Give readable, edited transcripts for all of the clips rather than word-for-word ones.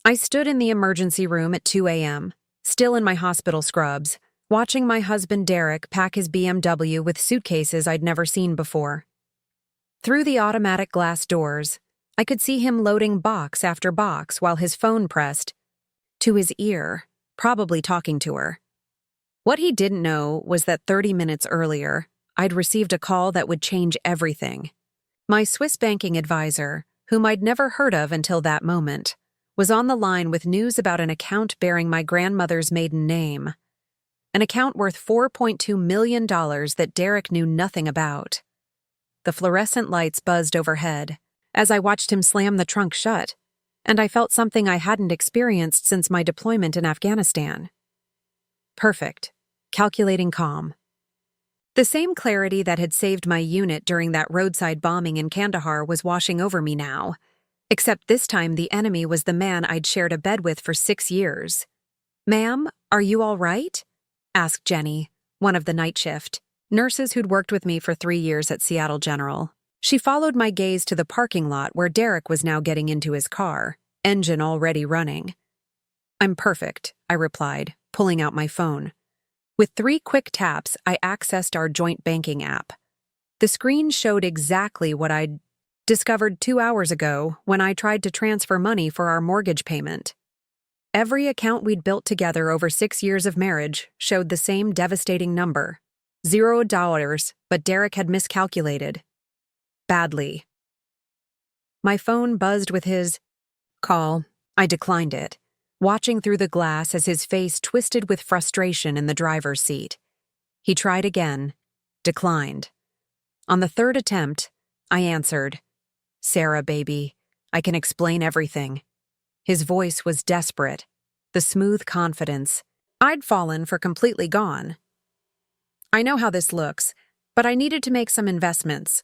I stood in the emergency room at 2 a.m., still in my hospital scrubs, watching my husband Derek pack his BMW with suitcases I'd never seen before. Through the automatic glass doors, I could see him loading box after box while his phone pressed to his ear, probably talking to her. What he didn't know was that 30 minutes earlier, I'd received a call that would change everything. My Swiss banking advisor, whom I'd never heard of until that moment, was on the line with news about an account bearing my grandmother's maiden name. An account worth $4.2 million that Derek knew nothing about. The fluorescent lights buzzed overhead as I watched him slam the trunk shut, and I felt something I hadn't experienced since my deployment in Afghanistan. Perfect. Calculating calm. The same clarity that had saved my unit during that roadside bombing in Kandahar was washing over me now, except this time the enemy was the man I'd shared a bed with for 6 years. "Ma'am, are you all right?" asked Jenny, one of the night shift nurses who'd worked with me for 3 years at Seattle General. She followed my gaze to the parking lot where Derek was now getting into his car, engine already running. "I'm perfect," I replied, pulling out my phone. With 3 quick taps, I accessed our joint banking app. The screen showed exactly what I'd discovered 2 hours ago when I tried to transfer money for our mortgage payment. Every account we'd built together over 6 years of marriage showed the same devastating number. $0, but Derek had miscalculated. Badly. My phone buzzed with his call. I declined it, watching through the glass as his face twisted with frustration in the driver's seat. He tried again, declined. On the 3rd attempt, I answered, "Sarah, baby, I can explain everything." His voice was desperate, the smooth confidence I'd fallen for completely gone. "I know how this looks, but I needed to make some investments.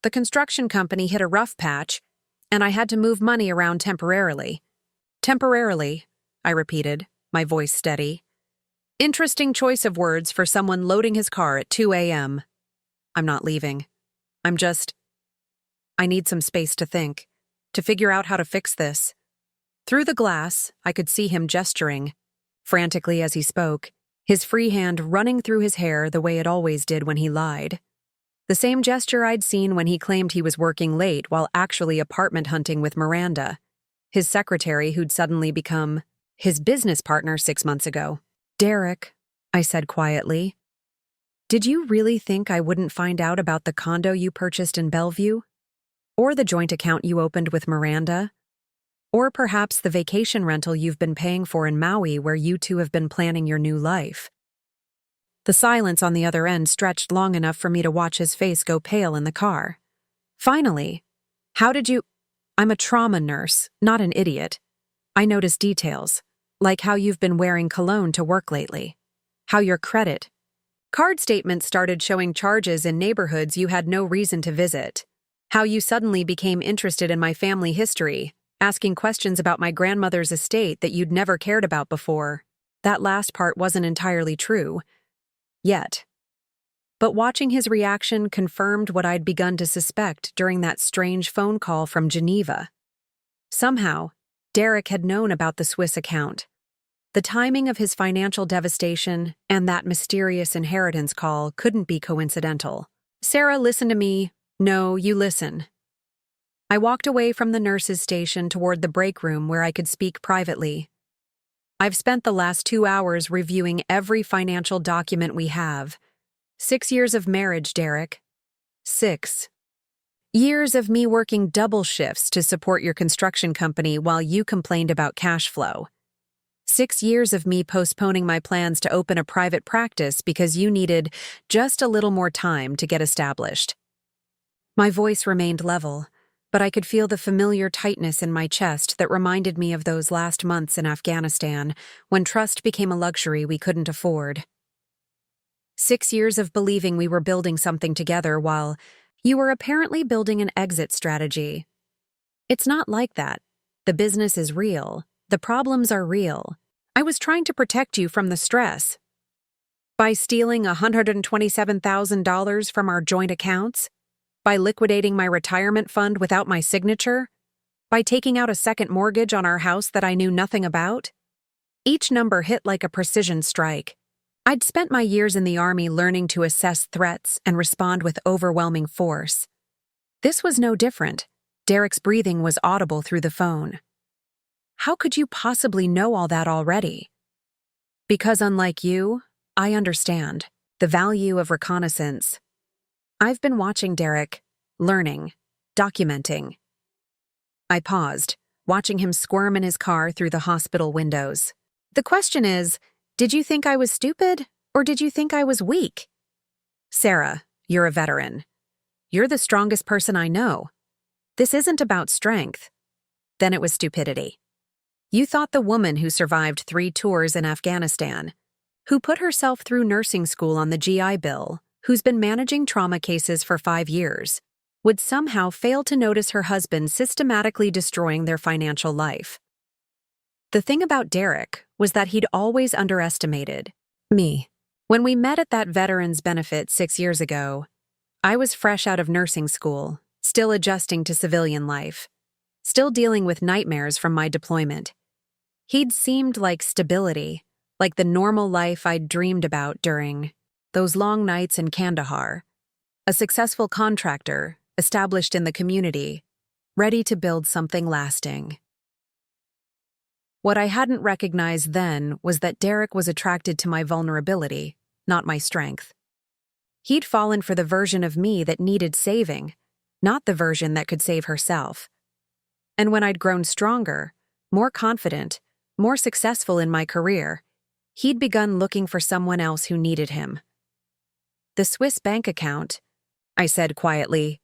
The construction company hit a rough patch, and I had to move money around temporarily." "Temporarily," I repeated, my voice steady. Interesting choice of words for someone loading his car at 2 a.m. "I'm not leaving. I need some space to think, to figure out how to fix this." Through the glass, I could see him gesturing, frantically as he spoke, his free hand running through his hair the way it always did when he lied. The same gesture I'd seen when he claimed he was working late while actually apartment hunting with Miranda, his secretary who'd suddenly become his business partner 6 months ago. "Derek," I said quietly, "did you really think I wouldn't find out about the condo you purchased in Bellevue? Or the joint account you opened with Miranda? Or perhaps the vacation rental you've been paying for in Maui where you two have been planning your new life?" The silence on the other end stretched long enough for me to watch his face go pale in the car. Finally, "How did you—" "I'm a trauma nurse, not an idiot. I notice details, like how you've been wearing cologne to work lately. How your credit card statements started showing charges in neighborhoods you had no reason to visit. How you suddenly became interested in my family history, asking questions about my grandmother's estate that you'd never cared about before. That last part wasn't entirely true. Yet. But watching his reaction confirmed what I'd begun to suspect during that strange phone call from Geneva. Somehow, Derek had known about the Swiss account. The timing of his financial devastation and that mysterious inheritance call couldn't be coincidental. "Sarah, listen to me. No, you listen." I walked away from the nurse's station toward the break room where I could speak privately. "I've spent the last 2 hours reviewing every financial document we have. 6 years of marriage, Derek. 6 years of me working double shifts to support your construction company while you complained about cash flow. 6 years of me postponing my plans to open a private practice because you needed just a little more time to get established." My voice remained level, but I could feel the familiar tightness in my chest that reminded me of those last months in Afghanistan when trust became a luxury we couldn't afford. 6 years of believing we were building something together while you were apparently building an exit strategy. It's not like that. The business is real. The problems are real. I was trying to protect you from the stress. By stealing $127,000 from our joint accounts? By liquidating my retirement fund without my signature? By taking out a second mortgage on our house that I knew nothing about? Each number hit like a precision strike. I'd spent my years in the Army learning to assess threats and respond with overwhelming force. This was no different. Derek's breathing was audible through the phone. How could you possibly know all that already? Because unlike you, I understand the value of reconnaissance. I've been watching Derek, learning, documenting. I paused, watching him squirm in his car through the hospital windows. The question is, did you think I was stupid, or did you think I was weak? Sarah, you're a veteran. You're the strongest person I know. This isn't about strength. Then it was stupidity. You thought the woman who survived 3 tours in Afghanistan, who put herself through nursing school on the GI Bill, who's been managing trauma cases for 5 years, would somehow fail to notice her husband systematically destroying their financial life. The thing about Derek was that he'd always underestimated me. When we met at that veterans benefit 6 years ago, I was fresh out of nursing school, still adjusting to civilian life, still dealing with nightmares from my deployment. He'd seemed like stability, like the normal life I'd dreamed about during those long nights in Kandahar. A successful contractor, established in the community, ready to build something lasting. What I hadn't recognized then was that Derek was attracted to my vulnerability, not my strength. He'd fallen for the version of me that needed saving, not the version that could save herself. And when I'd grown stronger, more confident, more successful in my career, he'd begun looking for someone else who needed him. The Swiss bank account, I said quietly.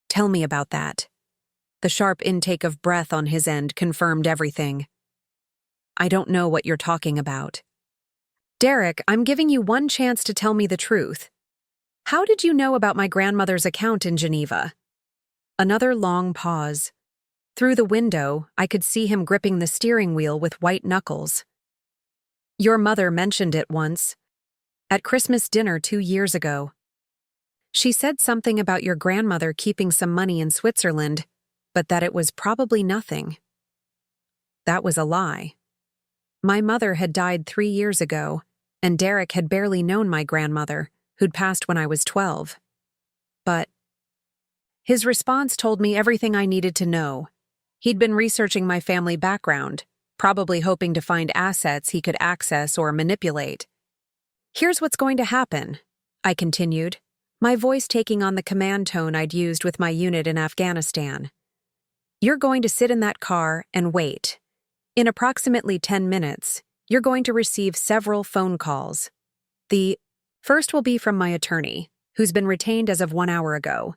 Tell me about that. The sharp intake of breath on his end confirmed everything. I don't know what you're talking about. Derek, I'm giving you one chance to tell me the truth. How did you know about my grandmother's account in Geneva? Another long pause. Through the window, I could see him gripping the steering wheel with white knuckles. Your mother mentioned it once. At Christmas dinner 2 years ago. She said something about your grandmother keeping some money in Switzerland, but that it was probably nothing. That was a lie. My mother had died 3 years ago, and Derek had barely known my grandmother, who'd passed when I was 12. But his response told me everything I needed to know. He'd been researching my family background, probably hoping to find assets he could access or manipulate. Here's what's going to happen, I continued, my voice taking on the command tone I'd used with my unit in Afghanistan. You're going to sit in that car and wait. In approximately 10 minutes, you're going to receive several phone calls. The first will be from my attorney, who's been retained as of 1 hour ago.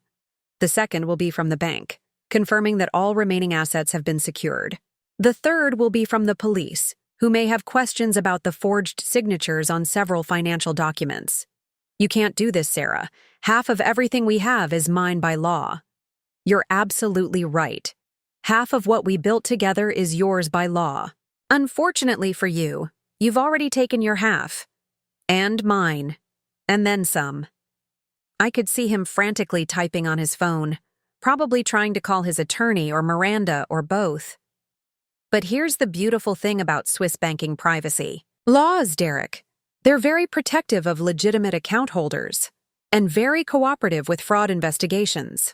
The second will be from the bank, confirming that all remaining assets have been secured. The third will be from the police, who may have questions about the forged signatures on several financial documents. You can't do this, Sarah. Half of everything we have is mine by law. You're absolutely right. Half of what we built together is yours by law. Unfortunately for you, you've already taken your half. And mine. And then some. I could see him frantically typing on his phone, probably trying to call his attorney or Miranda or both. But here's the beautiful thing about Swiss banking privacy. Laws, Derek. They're very protective of legitimate account holders and very cooperative with fraud investigations.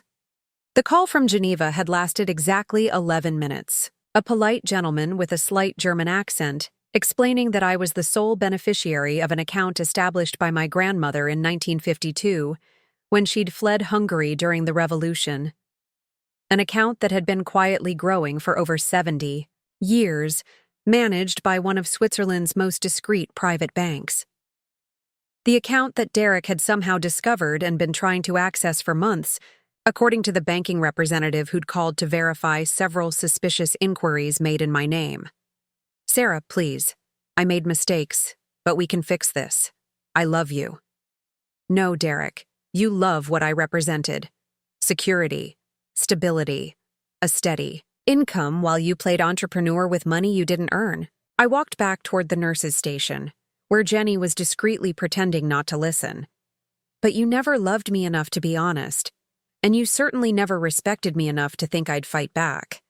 The call from Geneva had lasted exactly 11 minutes. A polite gentleman with a slight German accent, explaining that I was the sole beneficiary of an account established by my grandmother in 1952, when she'd fled Hungary during the revolution. An account that had been quietly growing for over 70 years, managed by one of Switzerland's most discreet private banks. The account that Derek had somehow discovered and been trying to access for months, according to the banking representative who'd called to verify several suspicious inquiries made in my name. Sarah, please. I made mistakes, but we can fix this. I love you. No, Derek, you love what I represented. Security, stability, a steady income while you played entrepreneur with money you didn't earn. I walked back toward the nurse's station, where Jenny was discreetly pretending not to listen. But you never loved me enough to be honest. And you certainly never respected me enough to think I'd fight back.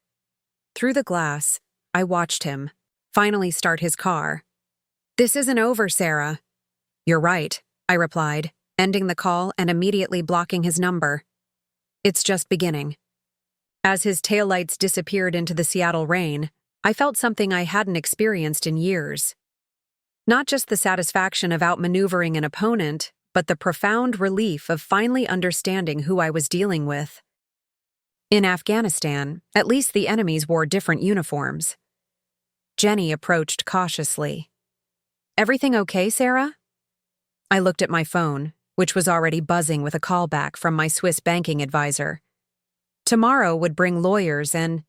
Through the glass, I watched him finally start his car. "This isn't over, Sarah." "You're right," I replied, ending the call and immediately blocking his number. "It's just beginning." As his taillights disappeared into the Seattle rain, I felt something I hadn't experienced in years. Not just the satisfaction of outmaneuvering an opponent, but the profound relief of finally understanding who I was dealing with. In Afghanistan, at least the enemies wore different uniforms. Jenny approached cautiously. "Everything okay, Sarah?" I looked at my phone, which was already buzzing with a callback from my Swiss banking advisor. Tomorrow would bring lawyers and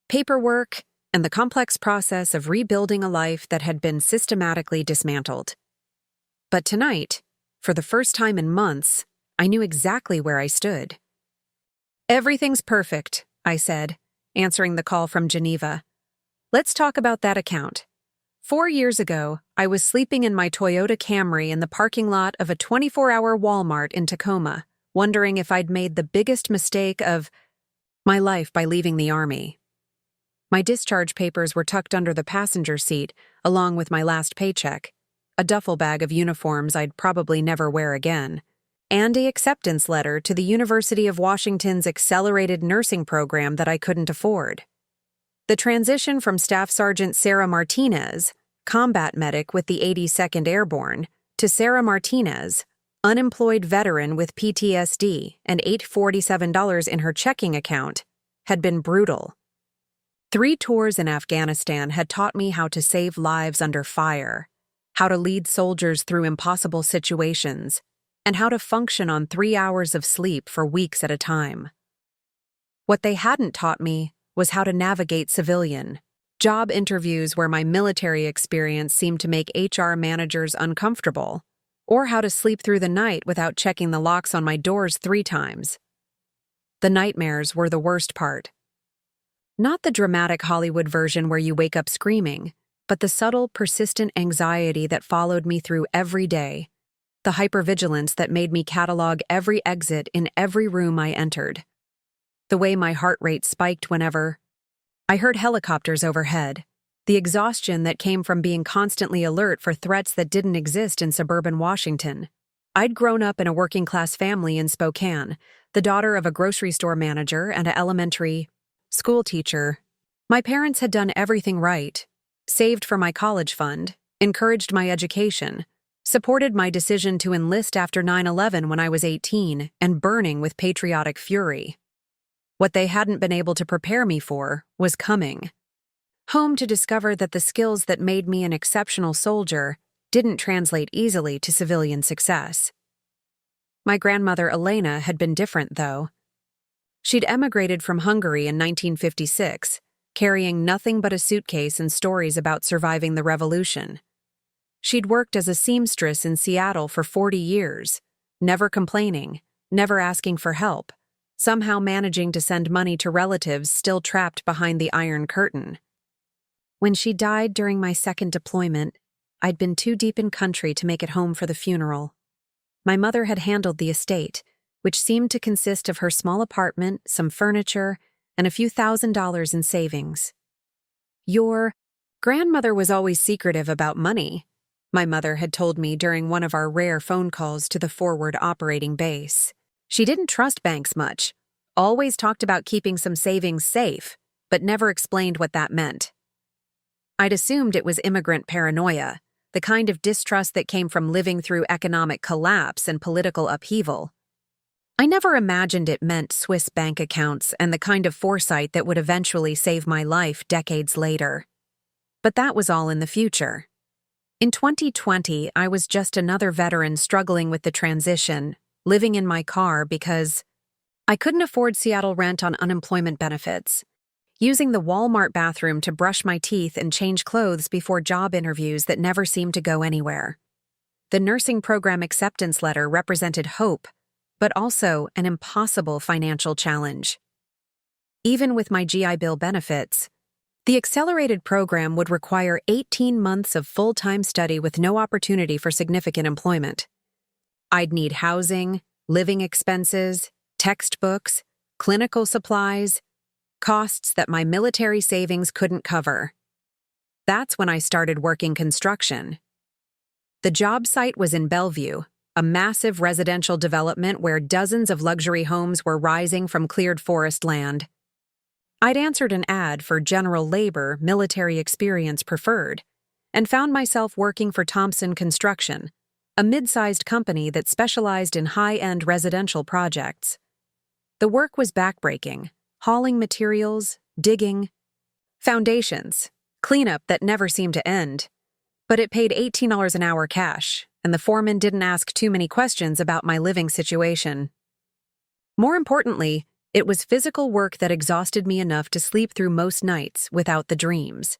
paperwork and the complex process of rebuilding a life that had been systematically dismantled. But tonight, for the first time in months, I knew exactly where I stood. "Everything's perfect," I said, answering the call from Geneva. "Let's talk about that account. 4 years ago, I was sleeping in my Toyota Camry in the parking lot of a 24-hour Walmart in Tacoma, wondering if I'd made the biggest mistake of my life by leaving the Army. My discharge papers were tucked under the passenger seat, along with my last paycheck, a duffel bag of uniforms I'd probably never wear again, and an acceptance letter to the University of Washington's accelerated nursing program that I couldn't afford. The transition from Staff Sergeant Sarah Martinez, combat medic with the 82nd Airborne, to Sarah Martinez, unemployed veteran with PTSD and $847 in her checking account, had been brutal. 3 tours in Afghanistan had taught me how to save lives under fire, how to lead soldiers through impossible situations, and how to function on 3 hours of sleep for weeks at a time. What they hadn't taught me was how to navigate civilian job interviews where my military experience seemed to make HR managers uncomfortable, or how to sleep through the night without checking the locks on my doors 3 times. The nightmares were the worst part. Not the dramatic Hollywood version where you wake up screaming, but the subtle, persistent anxiety that followed me through every day, the hypervigilance that made me catalog every exit in every room I entered, the way my heart rate spiked whenever I heard helicopters overhead, the exhaustion that came from being constantly alert for threats that didn't exist in suburban Washington. I'd grown up in a working-class family in Spokane, the daughter of a grocery store manager and an elementary school teacher. My parents had done everything right, saved for my college fund, encouraged my education, supported my decision to enlist after 9/11 when I was 18, and burning with patriotic fury. What they hadn't been able to prepare me for was coming home to discover that the skills that made me an exceptional soldier didn't translate easily to civilian success. My grandmother Elena had been different, though. She'd emigrated from Hungary in 1956, carrying nothing but a suitcase and stories about surviving the revolution. She'd worked as a seamstress in Seattle for 40 years, never complaining, never asking for help, somehow managing to send money to relatives still trapped behind the Iron Curtain. When she died during my second deployment, I'd been too deep in country to make it home for the funeral. My mother had handled the estate, which seemed to consist of her small apartment, some furniture, and a few $1,000s in savings. "Your grandmother was always secretive about money," my mother had told me during one of our rare phone calls to the forward operating base. "She didn't trust banks much, always talked about keeping some savings safe, but never explained what that meant." I'd assumed it was immigrant paranoia, the kind of distrust that came from living through economic collapse and political upheaval. I never imagined it meant Swiss bank accounts and the kind of foresight that would eventually save my life decades later. But that was all in the future. In 2020, I was just another veteran struggling with the transition, living in my car because I couldn't afford Seattle rent on unemployment benefits, using the Walmart bathroom to brush my teeth and change clothes before job interviews that never seemed to go anywhere. The nursing program acceptance letter represented hope, but also an impossible financial challenge. Even with my GI Bill benefits, the accelerated program would require 18 months of full-time study with no opportunity for significant employment. I'd need housing, living expenses, textbooks, clinical supplies, costs that my military savings couldn't cover. That's when I started working construction. The job site was in Bellevue, a massive residential development where dozens of luxury homes were rising from cleared forest land. I'd answered an ad for general labor, military experience preferred, and found myself working for Thompson Construction, a mid-sized company that specialized in high-end residential projects. The work was backbreaking, hauling materials, digging, foundations, cleanup that never seemed to end. But it paid $18 an hour cash, and the foreman didn't ask too many questions about my living situation. More importantly, it was physical work that exhausted me enough to sleep through most nights without the dreams.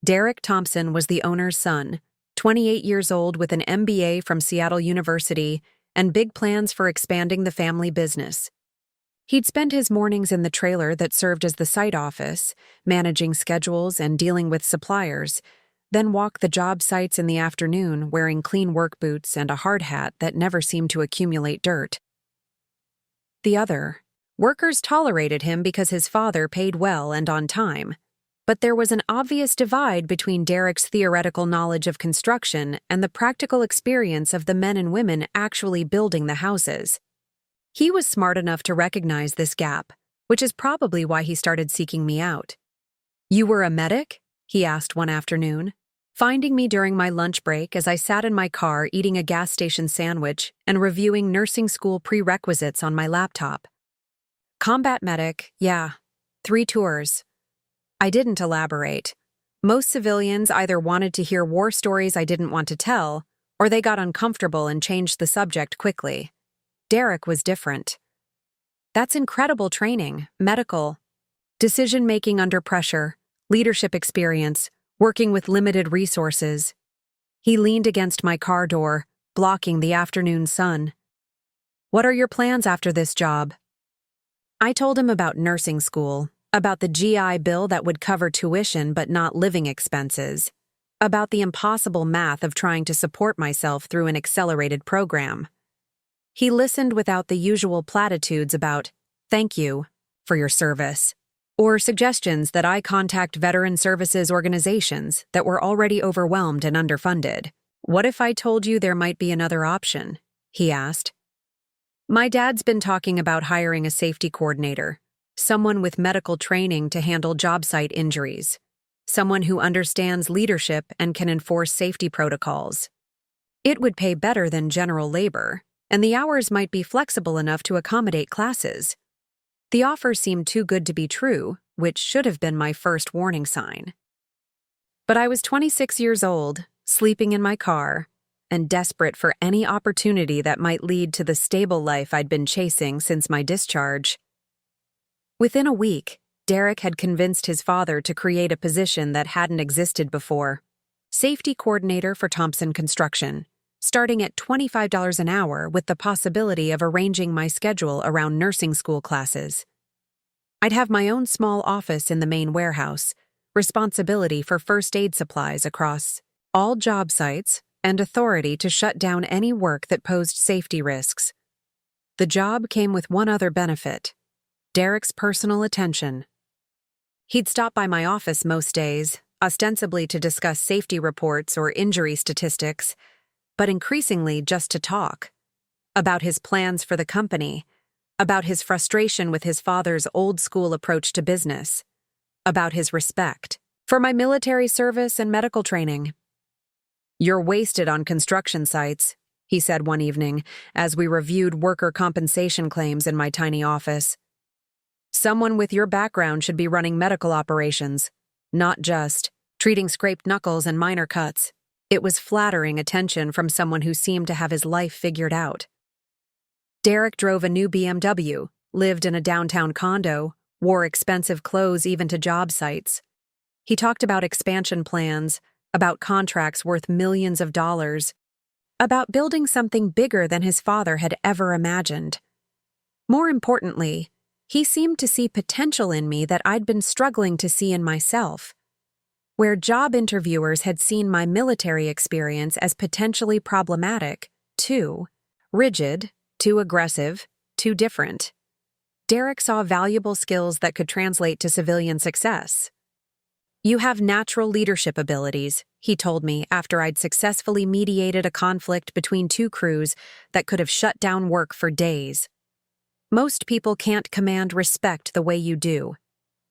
Derek Thompson was the owner's son, 28 years old with an MBA from Seattle University and big plans for expanding the family business. He'd spend his mornings in the trailer that served as the site office, managing schedules and dealing with suppliers, then walk the job sites in the afternoon wearing clean work boots and a hard hat that never seemed to accumulate dirt. The other, workers tolerated him because his father paid well and on time, but there was an obvious divide between Derek's theoretical knowledge of construction and the practical experience of the men and women actually building the houses. He was smart enough to recognize this gap, which is probably why he started seeking me out. "You were a medic?" he asked one afternoon, finding me during my lunch break as I sat in my car eating a gas station sandwich and reviewing nursing school prerequisites on my laptop. "Combat medic, yeah. 3 tours." I didn't elaborate. Most civilians either wanted to hear war stories I didn't want to tell, or they got uncomfortable and changed the subject quickly. Derek was different. "That's incredible training, medical, decision-making under pressure, leadership experience, working with limited resources." He leaned against my car door, blocking the afternoon sun. "What are your plans after this job?" I told him about nursing school, about the GI Bill that would cover tuition but not living expenses, about the impossible math of trying to support myself through an accelerated program. He listened without the usual platitudes about, "Thank you for your service," or suggestions that I contact veteran services organizations that were already overwhelmed and underfunded. "What if I told you there might be another option?" he asked. "My dad's been talking about hiring a safety coordinator, someone with medical training to handle job site injuries, someone who understands leadership and can enforce safety protocols. It would pay better than general labor, and the hours might be flexible enough to accommodate classes." The offer seemed too good to be true, which should have been my first warning sign. But I was 26 years old, sleeping in my car, and desperate for any opportunity that might lead to the stable life I'd been chasing since my discharge. Within a week, Derek had convinced his father to create a position that hadn't existed before: safety coordinator for Thompson Construction, starting at $25 an hour with the possibility of arranging my schedule around nursing school classes. I'd have my own small office in the main warehouse, responsibility for first aid supplies across all job sites, and authority to shut down any work that posed safety risks. The job came with one other benefit: Derek's personal attention. He'd stop by my office most days, ostensibly to discuss safety reports or injury statistics, but increasingly just to talk. About his plans for the company, about his frustration with his father's old-school approach to business, about his respect for my military service and medical training. "You're wasted on construction sites," he said one evening as we reviewed worker compensation claims in my tiny office. "Someone with your background should be running medical operations, not just treating scraped knuckles and minor cuts." It was flattering attention from someone who seemed to have his life figured out. Derek drove a new BMW, lived in a downtown condo, wore expensive clothes even to job sites. He talked about expansion plans, about contracts worth millions of dollars, about building something bigger than his father had ever imagined. More importantly, he seemed to see potential in me that I'd been struggling to see in myself. Where job interviewers had seen my military experience as potentially problematic, too rigid, too aggressive, too different, Derek saw valuable skills that could translate to civilian success. "You have natural leadership abilities," he told me after I'd successfully mediated a conflict between two crews that could have shut down work for days. "Most people can't command respect the way you do.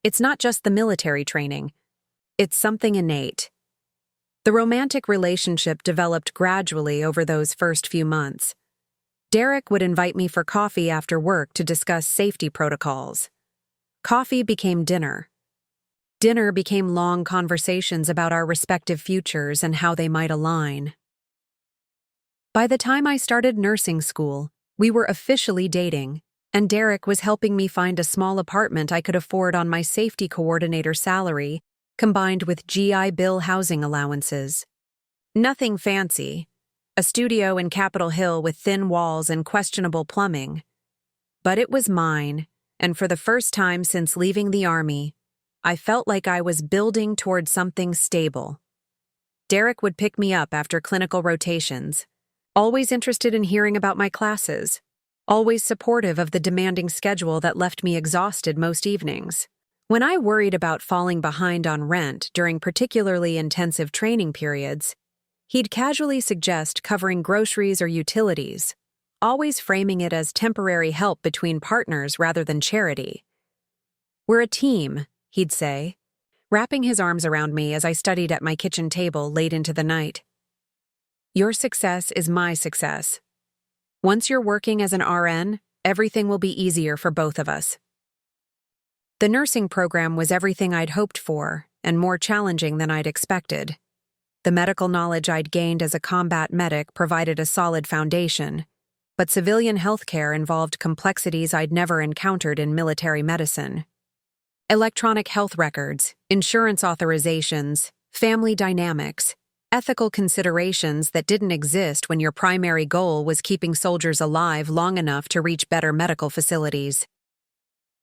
It's not just the military training. It's something innate." The romantic relationship developed gradually over those first few months. Derek would invite me for coffee after work to discuss safety protocols. Coffee became dinner. Dinner became long conversations about our respective futures and how they might align. By the time I started nursing school, we were officially dating, and Derek was helping me find a small apartment I could afford on my safety coordinator salary, combined with GI Bill housing allowances. Nothing fancy, a studio in Capitol Hill with thin walls and questionable plumbing. But it was mine, and for the first time since leaving the Army, I felt like I was building toward something stable. Derek would pick me up after clinical rotations, always interested in hearing about my classes, always supportive of the demanding schedule that left me exhausted most evenings. When I worried about falling behind on rent during particularly intensive training periods, he'd casually suggest covering groceries or utilities, always framing it as temporary help between partners rather than charity. "We're a team," he'd say, wrapping his arms around me as I studied at my kitchen table late into the night. "Your success is my success. Once you're working as an RN, everything will be easier for both of us." The nursing program was everything I'd hoped for, and more challenging than I'd expected. The medical knowledge I'd gained as a combat medic provided a solid foundation, but civilian healthcare involved complexities I'd never encountered in military medicine. Electronic health records, insurance authorizations, family dynamics, ethical considerations that didn't exist when your primary goal was keeping soldiers alive long enough to reach better medical facilities.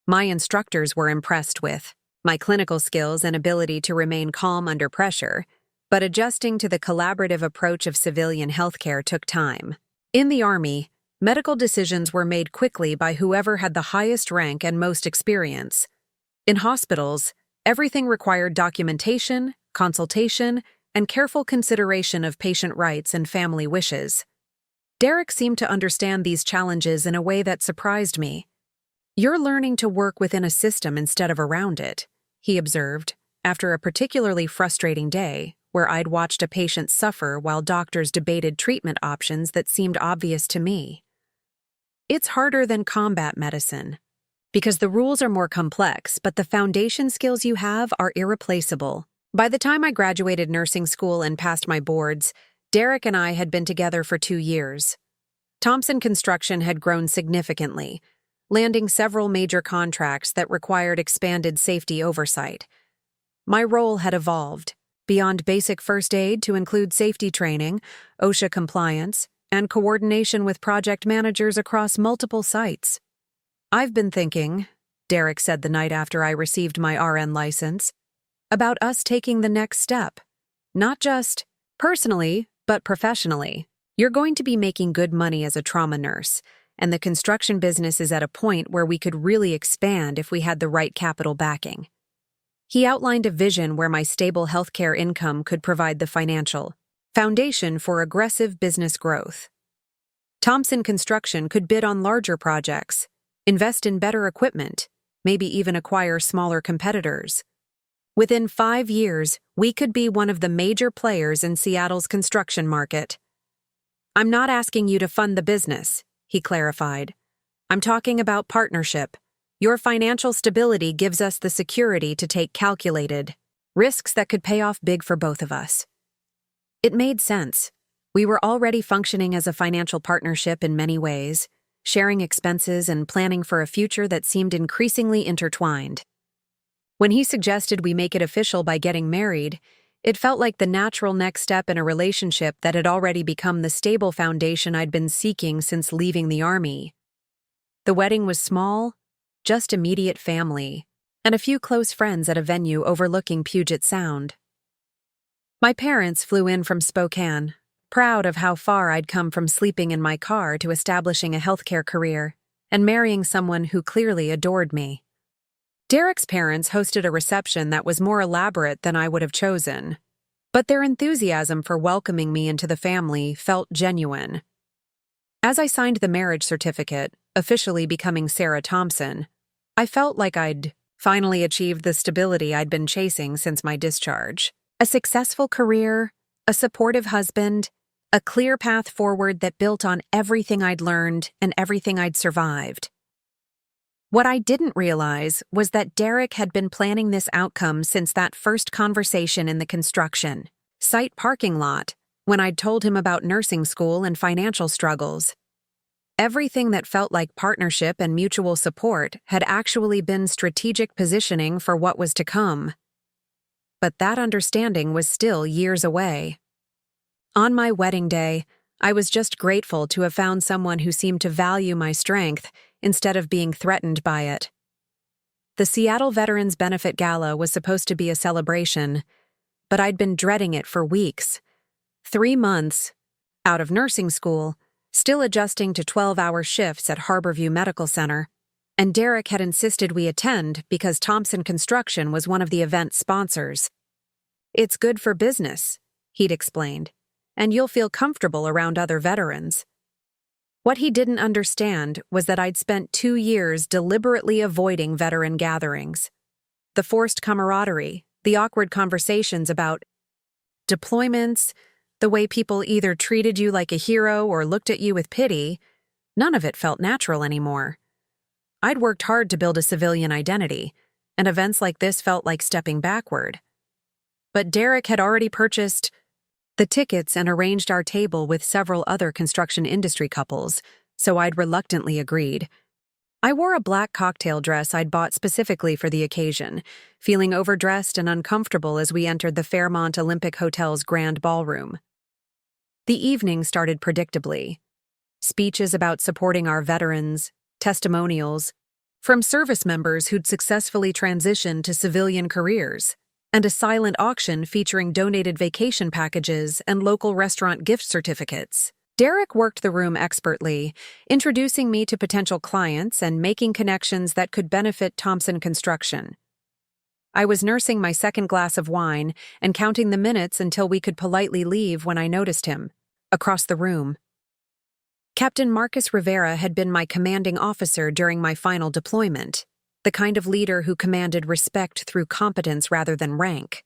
My instructors were impressed with my clinical skills and ability to remain calm under pressure, but adjusting to the collaborative approach of civilian healthcare took time. In the Army, medical decisions were made quickly by whoever had the highest rank and most experience. In hospitals, everything required documentation, consultation, and careful consideration of patient rights and family wishes. Derek seemed to understand these challenges in a way that surprised me. "You're learning to work within a system instead of around it," he observed, after a particularly frustrating day where I'd watched a patient suffer while doctors debated treatment options that seemed obvious to me. "It's harder than combat medicine, because the rules are more complex, but the foundation skills you have are irreplaceable." By the time I graduated nursing school and passed my boards, Derek and I had been together for 2 years. Thompson Construction had grown significantly, landing several major contracts that required expanded safety oversight. My role had evolved, beyond basic first aid to include safety training, OSHA compliance, and coordination with project managers across multiple sites. "I've been thinking," Derek said the night after I received my RN license, "about us taking the next step. Not just personally, but professionally. You're going to be making good money as a trauma nurse, and the construction business is at a point where we could really expand if we had the right capital backing." He outlined a vision where my stable healthcare income could provide the financial foundation for aggressive business growth. Thompson Construction could bid on larger projects, invest in better equipment, maybe even acquire smaller competitors. Within 5 years, we could be one of the major players in Seattle's construction market. "I'm not asking you to fund the business," he clarified. "I'm talking about partnership. Your financial stability gives us the security to take calculated risks that could pay off big for both of us." It made sense. We were already functioning as a financial partnership in many ways, sharing expenses and planning for a future that seemed increasingly intertwined. When he suggested we make it official by getting married, it felt like the natural next step in a relationship that had already become the stable foundation I'd been seeking since leaving the Army. The wedding was small, just immediate family, and a few close friends at a venue overlooking Puget Sound. My parents flew in from Spokane, proud of how far I'd come from sleeping in my car to establishing a healthcare career, and marrying someone who clearly adored me. Derek's parents hosted a reception that was more elaborate than I would have chosen, but their enthusiasm for welcoming me into the family felt genuine. As I signed the marriage certificate, officially becoming Sarah Thompson, I felt like I'd finally achieved the stability I'd been chasing since my discharge. A successful career, a supportive husband, a clear path forward that built on everything I'd learned and everything I'd survived. What I didn't realize was that Derek had been planning this outcome since that first conversation in the construction site parking lot, when I'd told him about nursing school and financial struggles. Everything that felt like partnership and mutual support had actually been strategic positioning for what was to come. But that understanding was still years away. On my wedding day, I was just grateful to have found someone who seemed to value my strength instead of being threatened by it. The Seattle Veterans Benefit Gala was supposed to be a celebration, but I'd been dreading it for weeks. 3 months, out of nursing school, still adjusting to 12-hour shifts at Harborview Medical Center, and Derek had insisted we attend because Thompson Construction was one of the event's sponsors. "It's good for business," he'd explained, "and you'll feel comfortable around other veterans." What he didn't understand was that I'd spent 2 years deliberately avoiding veteran gatherings. The forced camaraderie, the awkward conversations about deployments, the way people either treated you like a hero or looked at you with pity, none of it felt natural anymore. I'd worked hard to build a civilian identity, and events like this felt like stepping backward. But Derek had already purchased the tickets and arranged our table with several other construction industry couples, so I'd reluctantly agreed. I wore a black cocktail dress I'd bought specifically for the occasion, feeling overdressed and uncomfortable as we entered the Fairmont Olympic Hotel's grand ballroom. The evening started predictably. Speeches about supporting our veterans, testimonials from service members who'd successfully transitioned to civilian careers, and a silent auction featuring donated vacation packages and local restaurant gift certificates. Derek worked the room expertly, introducing me to potential clients and making connections that could benefit Thompson Construction. I was nursing my second glass of wine and counting the minutes until we could politely leave when I noticed him, across the room. Captain Marcus Rivera had been my commanding officer during my final deployment, the kind of leader who commanded respect through competence rather than rank.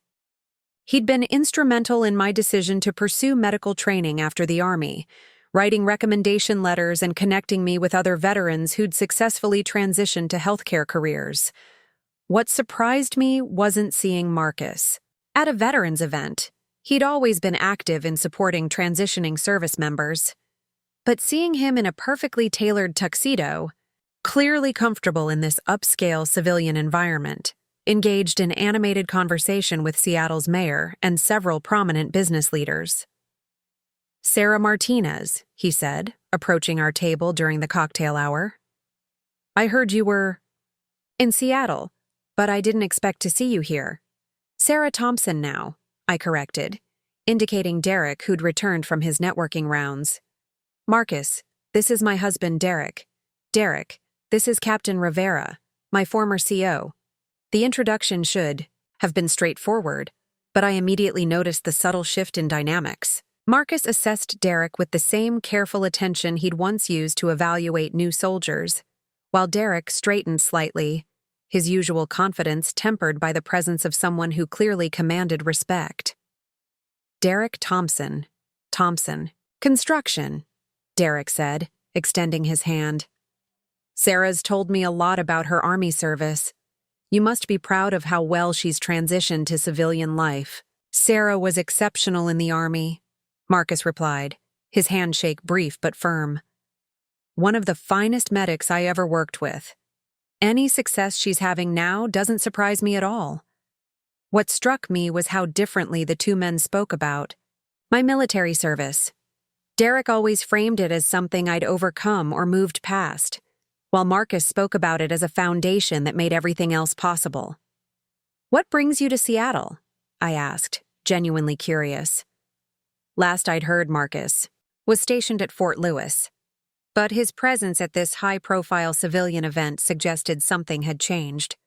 He'd been instrumental in my decision to pursue medical training after the Army, writing recommendation letters and connecting me with other veterans who'd successfully transitioned to healthcare careers. What surprised me wasn't seeing Marcus. At a veterans event, he'd always been active in supporting transitioning service members. But seeing him in a perfectly tailored tuxedo, clearly comfortable in this upscale civilian environment, engaged in animated conversation with Seattle's mayor and several prominent business leaders. "Sarah Martinez," he said, approaching our table during the cocktail hour. "I heard you were in Seattle, but I didn't expect to see you here." "Sarah Thompson now," I corrected, indicating Derek, who'd returned from his networking rounds. "Marcus, this is my husband Derek. Derek, this is Captain Rivera, my former CO." The introduction should have been straightforward, but I immediately noticed the subtle shift in dynamics. Marcus assessed Derek with the same careful attention he'd once used to evaluate new soldiers, while Derek straightened slightly, his usual confidence tempered by the presence of someone who clearly commanded respect. "Derek Thompson. Thompson. Construction," Derek said, extending his hand. "Sarah's told me a lot about her Army service. You must be proud of how well she's transitioned to civilian life." "Sarah was exceptional in the Army," Marcus replied, his handshake brief but firm. "One of the finest medics I ever worked with. Any success she's having now doesn't surprise me at all." What struck me was how differently the two men spoke about my military service. Derek always framed it as something I'd overcome or moved past, while Marcus spoke about it as a foundation that made everything else possible. "What brings you to Seattle?" I asked, genuinely curious. Last I'd heard, Marcus was stationed at Fort Lewis. but his presence at this high-profile civilian event suggested something had changed.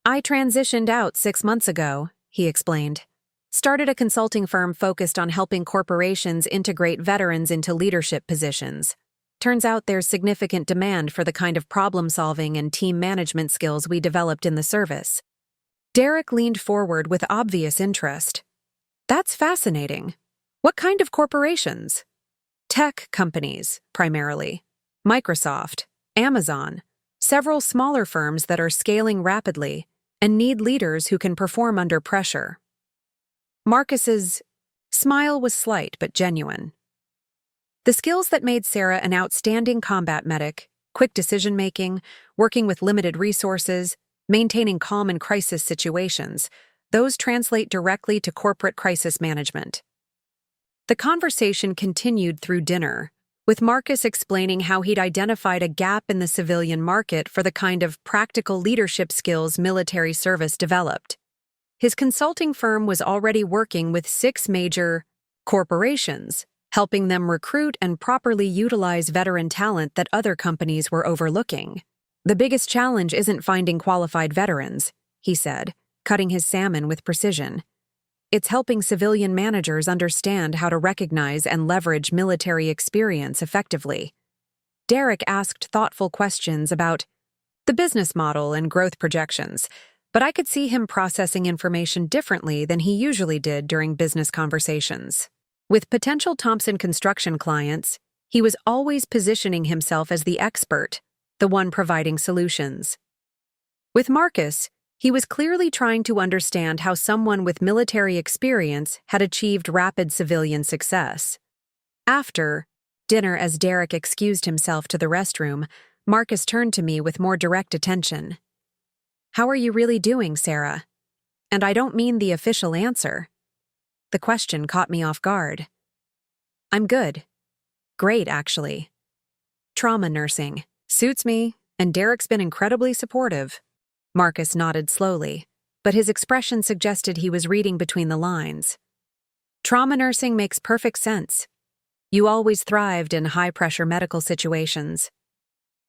"I transitioned out 6 months ago," he explained. "Started a consulting firm focused on helping corporations integrate veterans into leadership positions. Turns out there's significant demand for the kind of problem-solving and team management skills we developed in the service." Derek leaned forward with obvious interest. "That's fascinating. What kind of corporations?" "Tech companies, primarily. Microsoft, Amazon, several smaller firms that are scaling rapidly and need leaders who can perform under pressure." Marcus's smile was slight but genuine. The skills that made Sarah an outstanding combat medic, quick decision-making, working with limited resources, maintaining calm in crisis situations, those translate directly to corporate crisis management. The conversation continued through dinner, with Marcus explaining how he'd identified a gap in the civilian market for the kind of practical leadership skills military service developed. His consulting firm was already working with 6 major corporations, helping them recruit and properly utilize veteran talent that other companies were overlooking. "The biggest challenge isn't finding qualified veterans," he said, cutting his salmon with precision. "It's helping civilian managers understand how to recognize and leverage military experience effectively." Derek asked thoughtful questions about the business model and growth projections, but I could see him processing information differently than he usually did during business conversations. With potential Thompson Construction clients, he was always positioning himself as the expert, the one providing solutions. With Marcus, he was clearly trying to understand how someone with military experience had achieved rapid civilian success. After dinner, as Derek excused himself to the restroom, Marcus turned to me with more direct attention. "How are you really doing, Sarah?" And I don't mean the official answer. The question caught me off guard. "I'm good. Great, actually. Trauma nursing. Suits me, and Derek's been incredibly supportive." Marcus nodded slowly, but his expression suggested he was reading between the lines. "Trauma nursing makes perfect sense. You always thrived in high-pressure medical situations.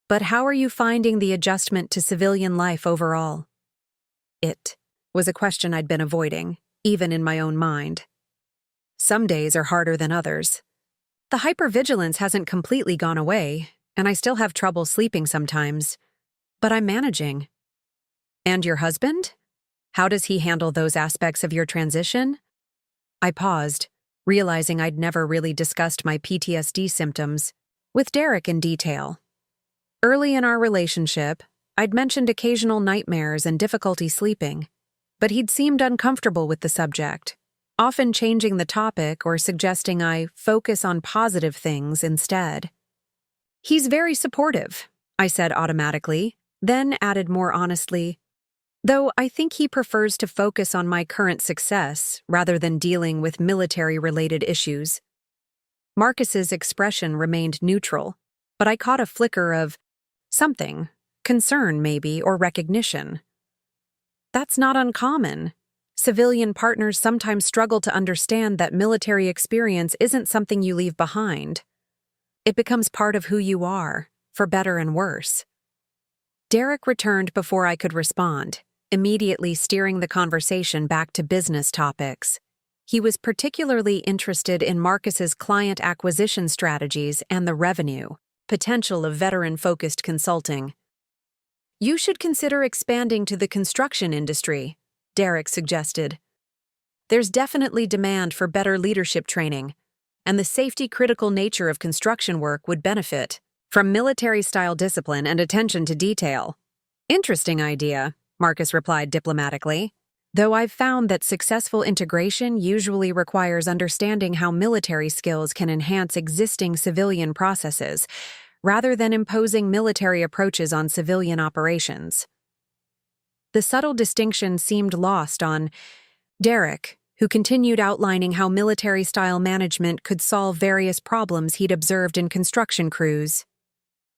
But how are you finding the adjustment to civilian life overall?" It was a question I'd been avoiding, even in my own mind. Some days are harder than others. The hypervigilance hasn't completely gone away, and I still have trouble sleeping sometimes. But I'm managing. "And your husband? How does he handle those aspects of your transition?" I paused, realizing I'd never really discussed my PTSD symptoms with Derek in detail. Early in our relationship, I'd mentioned occasional nightmares and difficulty sleeping, but he'd seemed uncomfortable with the subject, often changing the topic or suggesting I focus on positive things instead. "He's very supportive," I said automatically, then added more honestly, "though I think he prefers to focus on my current success rather than dealing with military-related issues." Marcus's expression remained neutral, but I caught a flicker of something, concern maybe, or recognition. "That's not uncommon. Civilian partners sometimes struggle to understand that military experience isn't something you leave behind. It becomes part of who you are, for better and worse." Derek returned before I could respond, immediately steering the conversation back to business topics. He was particularly interested in Marcus's client acquisition strategies and the revenue potential of veteran-focused consulting. "You should consider expanding to the construction industry," Derek suggested. "There's definitely demand for better leadership training, and the safety-critical nature of construction work would benefit from military-style discipline and attention to detail." "Interesting idea," Marcus replied diplomatically, "though I've found that successful integration usually requires understanding how military skills can enhance existing civilian processes, rather than imposing military approaches on civilian operations." The subtle distinction seemed lost on Derek, who continued outlining how military-style management could solve various problems he'd observed in construction crews.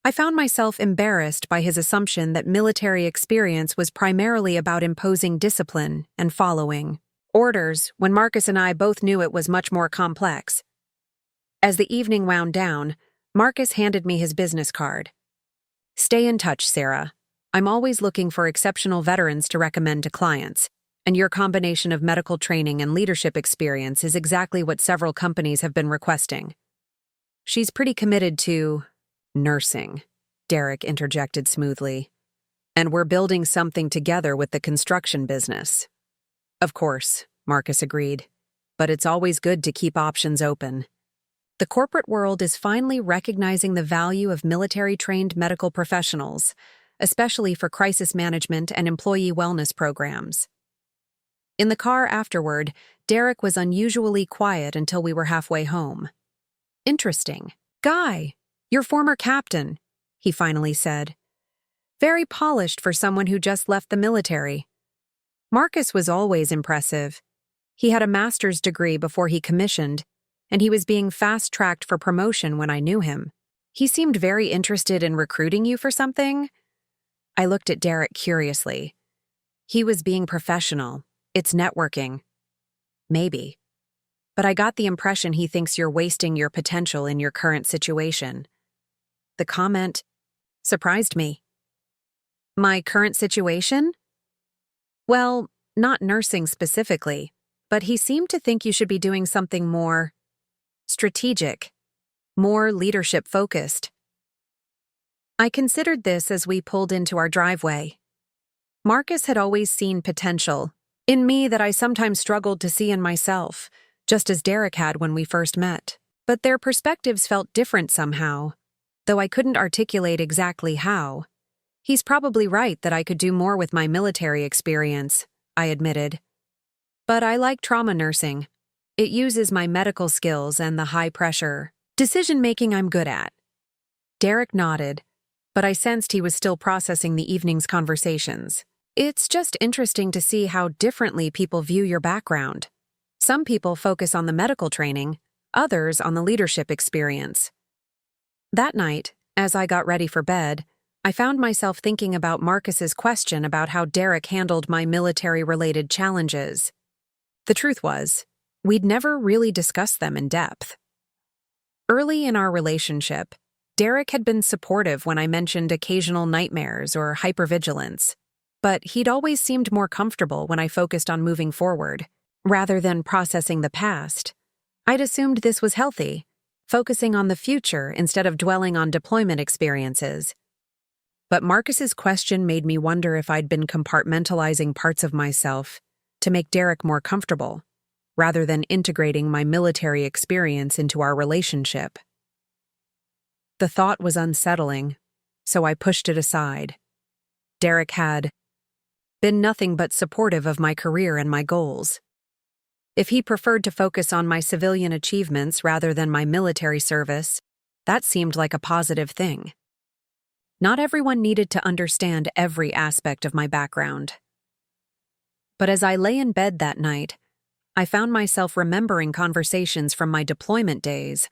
I found myself embarrassed by his assumption that military experience was primarily about imposing discipline and following orders, when Marcus and I both knew it was much more complex. As the evening wound down, Marcus handed me his business card. "Stay in touch, Sarah. I'm always looking for exceptional veterans to recommend to clients, and your combination of medical training and leadership experience is exactly what several companies have been requesting." "She's pretty committed to nursing," Derek interjected smoothly. "And we're building something together with the construction business." "Of course," Marcus agreed, "but it's always good to keep options open." The corporate world is finally recognizing the value of military-trained medical professionals, especially for crisis management and employee wellness programs. In the car afterward, Derek was unusually quiet until we were halfway home. "Interesting. Guy, your former captain," he finally said. "Very polished for someone who just left the military." Marcus was always impressive. He had a master's degree before he commissioned, and he was being fast-tracked for promotion when I knew him. "He seemed very interested in recruiting you for something?" I looked at Derek curiously. "He was being professional. It's networking." "Maybe. But I got the impression he thinks you're wasting your potential in your current situation." The comment surprised me. "My current situation?" "Well, not nursing specifically, but he seemed to think you should be doing something more strategic, more leadership-focused." I considered this as we pulled into our driveway. Marcus had always seen potential in me that I sometimes struggled to see in myself, just as Derek had when we first met. But their perspectives felt different somehow, though I couldn't articulate exactly how. "He's probably right that I could do more with my military experience," I admitted. "But I like trauma nursing. It uses my medical skills and the high-pressure decision-making I'm good at." Derek nodded, but I sensed he was still processing the evening's conversations. "It's just interesting to see how differently people view your background. Some people focus on the medical training, others on the leadership experience." That night, as I got ready for bed, I found myself thinking about Marcus's question about how Derek handled my military-related challenges. The truth was, we'd never really discussed them in depth. Early in our relationship, Derek had been supportive when I mentioned occasional nightmares or hypervigilance, but he'd always seemed more comfortable when I focused on moving forward, rather than processing the past. I'd assumed this was healthy, focusing on the future instead of dwelling on deployment experiences. But Marcus's question made me wonder if I'd been compartmentalizing parts of myself to make Derek more comfortable, rather than integrating my military experience into our relationship. The thought was unsettling, so I pushed it aside. Derek had been nothing but supportive of my career and my goals. If he preferred to focus on my civilian achievements rather than my military service, that seemed like a positive thing. Not everyone needed to understand every aspect of my background. But as I lay in bed that night, I found myself remembering conversations from my deployment days,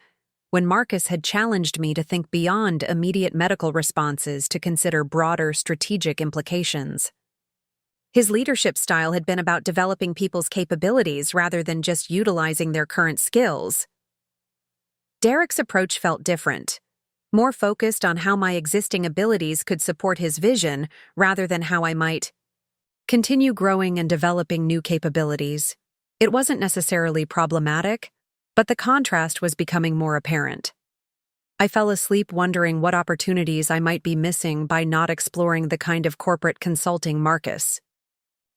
when Marcus had challenged me to think beyond immediate medical responses to consider broader strategic implications. His leadership style had been about developing people's capabilities rather than just utilizing their current skills. Derek's approach felt different, more focused on how my existing abilities could support his vision rather than how I might continue growing and developing new capabilities. It wasn't necessarily problematic, but the contrast was becoming more apparent. I fell asleep wondering what opportunities I might be missing by not exploring the kind of corporate consulting Marcus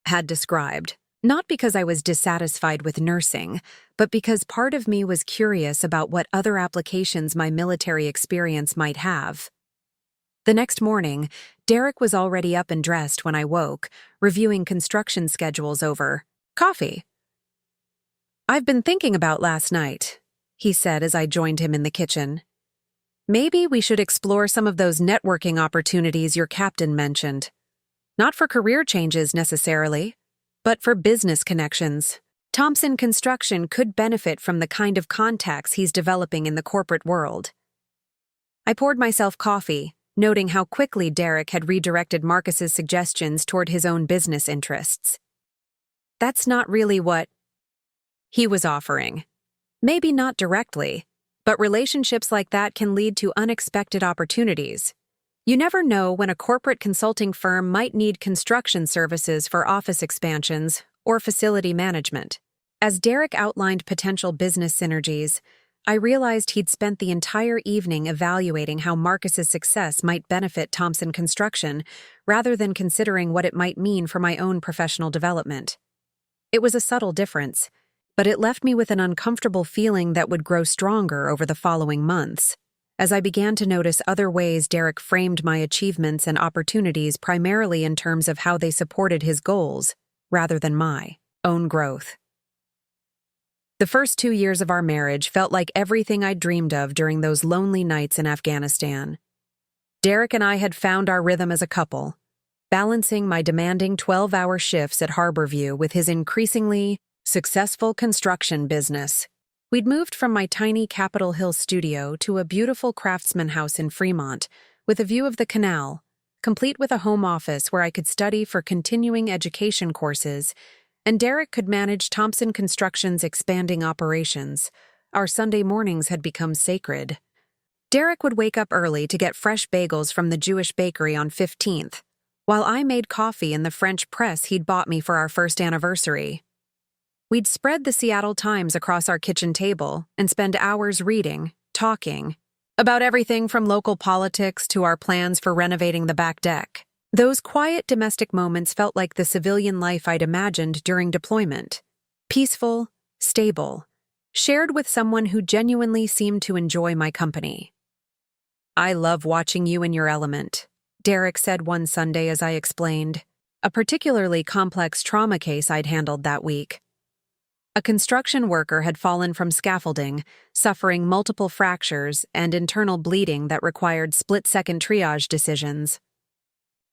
had described, not because I was dissatisfied with nursing, but because part of me was curious about what other applications my military experience might have. The next morning, Derek was already up and dressed when I woke, reviewing construction schedules over coffee. "I've been thinking about last night," he said as I joined him in the kitchen. "Maybe we should explore some of those networking opportunities your captain mentioned. Not for career changes necessarily, but for business connections. Thompson Construction could benefit from the kind of contacts he's developing in the corporate world." I poured myself coffee, noting how quickly Derek had redirected Marcus's suggestions toward his own business interests. That's not really what he was offering. Maybe not directly, But relationships like that can lead to unexpected opportunities. You never know when a corporate consulting firm might need construction services for office expansions or facility management. As Derek outlined potential business synergies, I realized he'd spent the entire evening evaluating how Marcus's success might benefit Thompson Construction, rather than considering what it might mean for my own professional development. It was a subtle difference, but it left me with an uncomfortable feeling that would grow stronger over the following months, as I began to notice other ways Derek framed my achievements and opportunities primarily in terms of how they supported his goals, rather than my own growth. The first 2 years of our marriage felt like everything I'd dreamed of during those lonely nights in Afghanistan. Derek and I had found our rhythm as a couple, balancing my demanding 12-hour shifts at Harborview with his increasingly successful construction business. We'd moved from my tiny Capitol Hill studio to a beautiful craftsman house in Fremont, with a view of the canal, complete with a home office where I could study for continuing education courses, and Derek could manage Thompson Construction's expanding operations. Our Sunday mornings had become sacred. Derek would wake up early to get fresh bagels from the Jewish bakery on 15th, while I made coffee in the French press he'd bought me for our first anniversary. We'd spread the Seattle Times across our kitchen table and spend hours reading, talking, about everything from local politics to our plans for renovating the back deck. Those quiet domestic moments felt like the civilian life I'd imagined during deployment. Peaceful, stable, shared with someone who genuinely seemed to enjoy my company. "I love watching you in your element," Derek said one Sunday as I explained a particularly complex trauma case I'd handled that week. A construction worker had fallen from scaffolding, suffering multiple fractures and internal bleeding that required split-second triage decisions.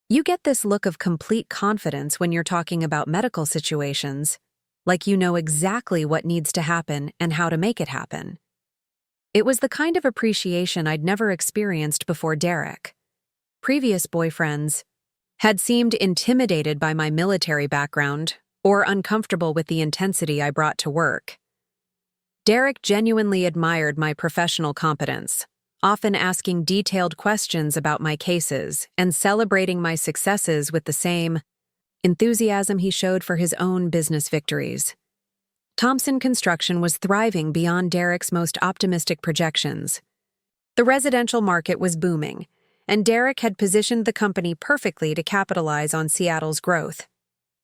You get this look of complete confidence when you're talking about medical situations, like you know exactly what needs to happen and how to make it happen. It was the kind of appreciation I'd never experienced before Derek. Previous boyfriends had seemed intimidated by my military background or uncomfortable with the intensity I brought to work. Derek genuinely admired my professional competence, often asking detailed questions about my cases and celebrating my successes with the same enthusiasm he showed for his own business victories. Thompson Construction was thriving beyond Derek's most optimistic projections. The residential market was booming, and Derek had positioned the company perfectly to capitalize on Seattle's growth.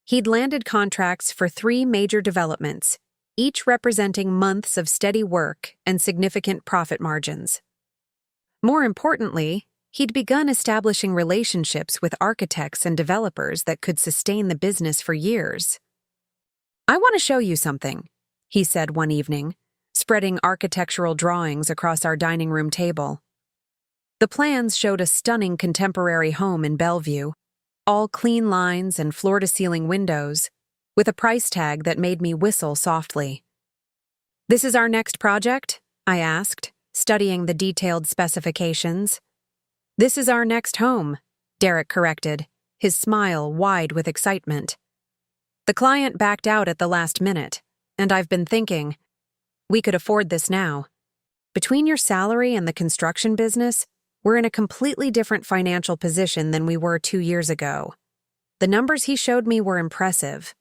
He'd landed contracts for 3 major developments, each representing months of steady work and significant profit margins. More importantly, he'd begun establishing relationships with architects and developers that could sustain the business for years. "I want to show you something," he said one evening, spreading architectural drawings across our dining room table. The plans showed a stunning contemporary home in Bellevue, all clean lines and floor-to-ceiling windows, with a price tag that made me whistle softly. "This is our next project?" I asked, studying the detailed specifications. "This is our next home," Derek corrected, his smile wide with excitement. "The client backed out at the last minute, and I've been thinking, we could afford this now. Between your salary and the construction business, we're in a completely different financial position than we were 2 years ago." The numbers he showed me were impressive.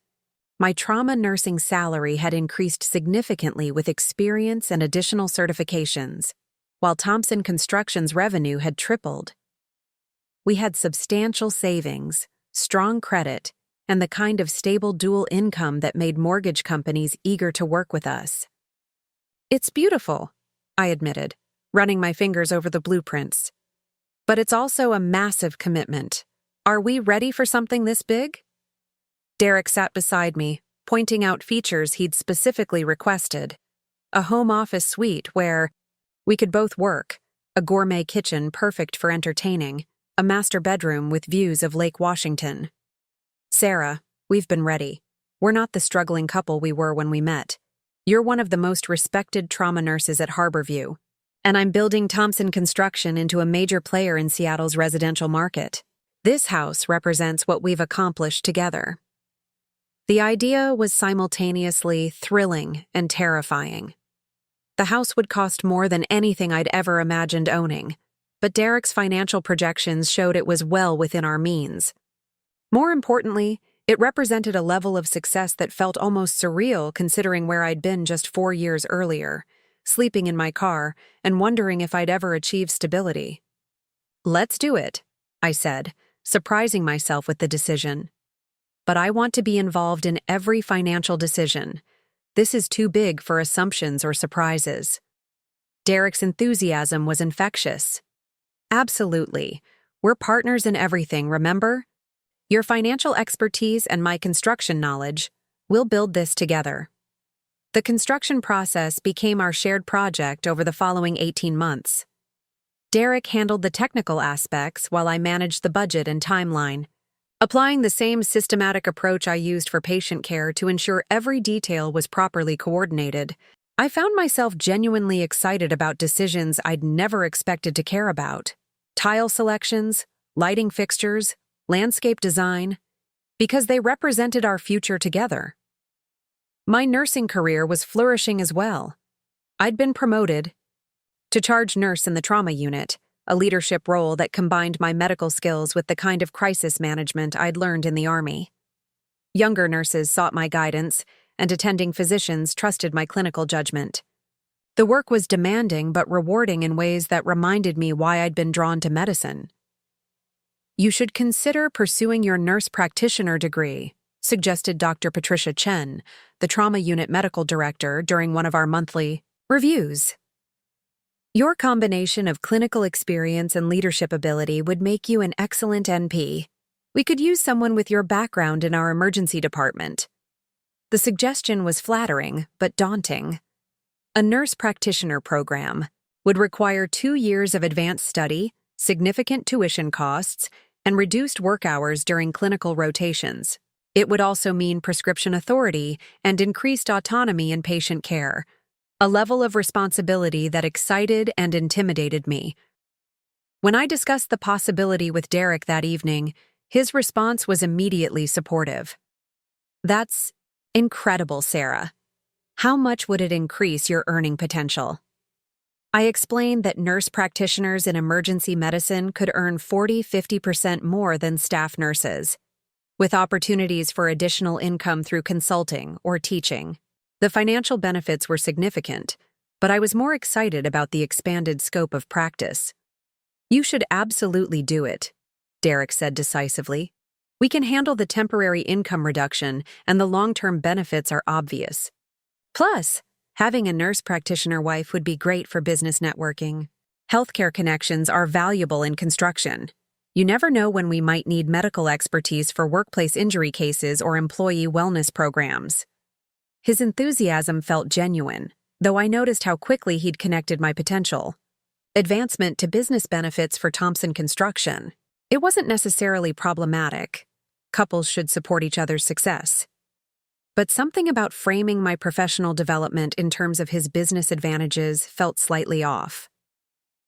My trauma nursing salary had increased significantly with experience and additional certifications, while Thompson Construction's revenue had tripled. We had substantial savings, strong credit, and the kind of stable dual income that made mortgage companies eager to work with us. "It's beautiful," I admitted, running my fingers over the blueprints. "But it's also a massive commitment. Are we ready for something this big?" Derek sat beside me, pointing out features he'd specifically requested. A home office suite where we could both work, a gourmet kitchen perfect for entertaining, a master bedroom with views of Lake Washington. "Sarah, we've been ready. We're not the struggling couple we were when we met. You're one of the most respected trauma nurses at Harborview, and I'm building Thompson Construction into a major player in Seattle's residential market. This house represents what we've accomplished together." The idea was simultaneously thrilling and terrifying. The house would cost more than anything I'd ever imagined owning, but Derek's financial projections showed it was well within our means. More importantly, it represented a level of success that felt almost surreal considering where I'd been just 4 years earlier, sleeping in my car and wondering if I'd ever achieve stability. "Let's do it," I said, surprising myself with the decision. "But I want to be involved in every financial decision. This is too big for assumptions or surprises." Derek's enthusiasm was infectious. "Absolutely. We're partners in everything, remember? Your financial expertise and my construction knowledge, we'll build this together." The construction process became our shared project over the following 18 months. Derek handled the technical aspects while I managed the budget and timeline, applying the same systematic approach I used for patient care to ensure every detail was properly coordinated. I found myself genuinely excited about decisions I'd never expected to care about. Tile selections, lighting fixtures, landscape design, because they represented our future together. My nursing career was flourishing as well. I'd been promoted to charge nurse in the trauma unit, a leadership role that combined my medical skills with the kind of crisis management I'd learned in the Army. Younger nurses sought my guidance, and attending physicians trusted my clinical judgment. The work was demanding but rewarding in ways that reminded me why I'd been drawn to medicine. "You should consider pursuing your nurse practitioner degree," suggested Dr. Patricia Chen, the trauma unit medical director, during one of our monthly reviews. "Your combination of clinical experience and leadership ability would make you an excellent NP. We could use someone with your background in our emergency department." The suggestion was flattering, but daunting. A nurse practitioner program would require 2 years of advanced study, significant tuition costs, and reduced work hours during clinical rotations. It would also mean prescription authority and increased autonomy in patient care, a level of responsibility that excited and intimidated me. When I discussed the possibility with Derek that evening, his response was immediately supportive. "That's incredible, Sarah. How much would it increase your earning potential?" I explained that nurse practitioners in emergency medicine could earn 40–50% more than staff nurses, with opportunities for additional income through consulting or teaching. The financial benefits were significant, but I was more excited about the expanded scope of practice. "You should absolutely do it," Derek said decisively. "We can handle the temporary income reduction, and the long-term benefits are obvious. Plus, having a nurse practitioner wife would be great for business networking. Healthcare connections are valuable in construction. You never know when we might need medical expertise for workplace injury cases or employee wellness programs." His enthusiasm felt genuine, though I noticed how quickly he'd connected my potential. Advancement to business benefits for Thompson Construction. It wasn't necessarily problematic. Couples should support each other's success. But something about framing my professional development in terms of his business advantages felt slightly off.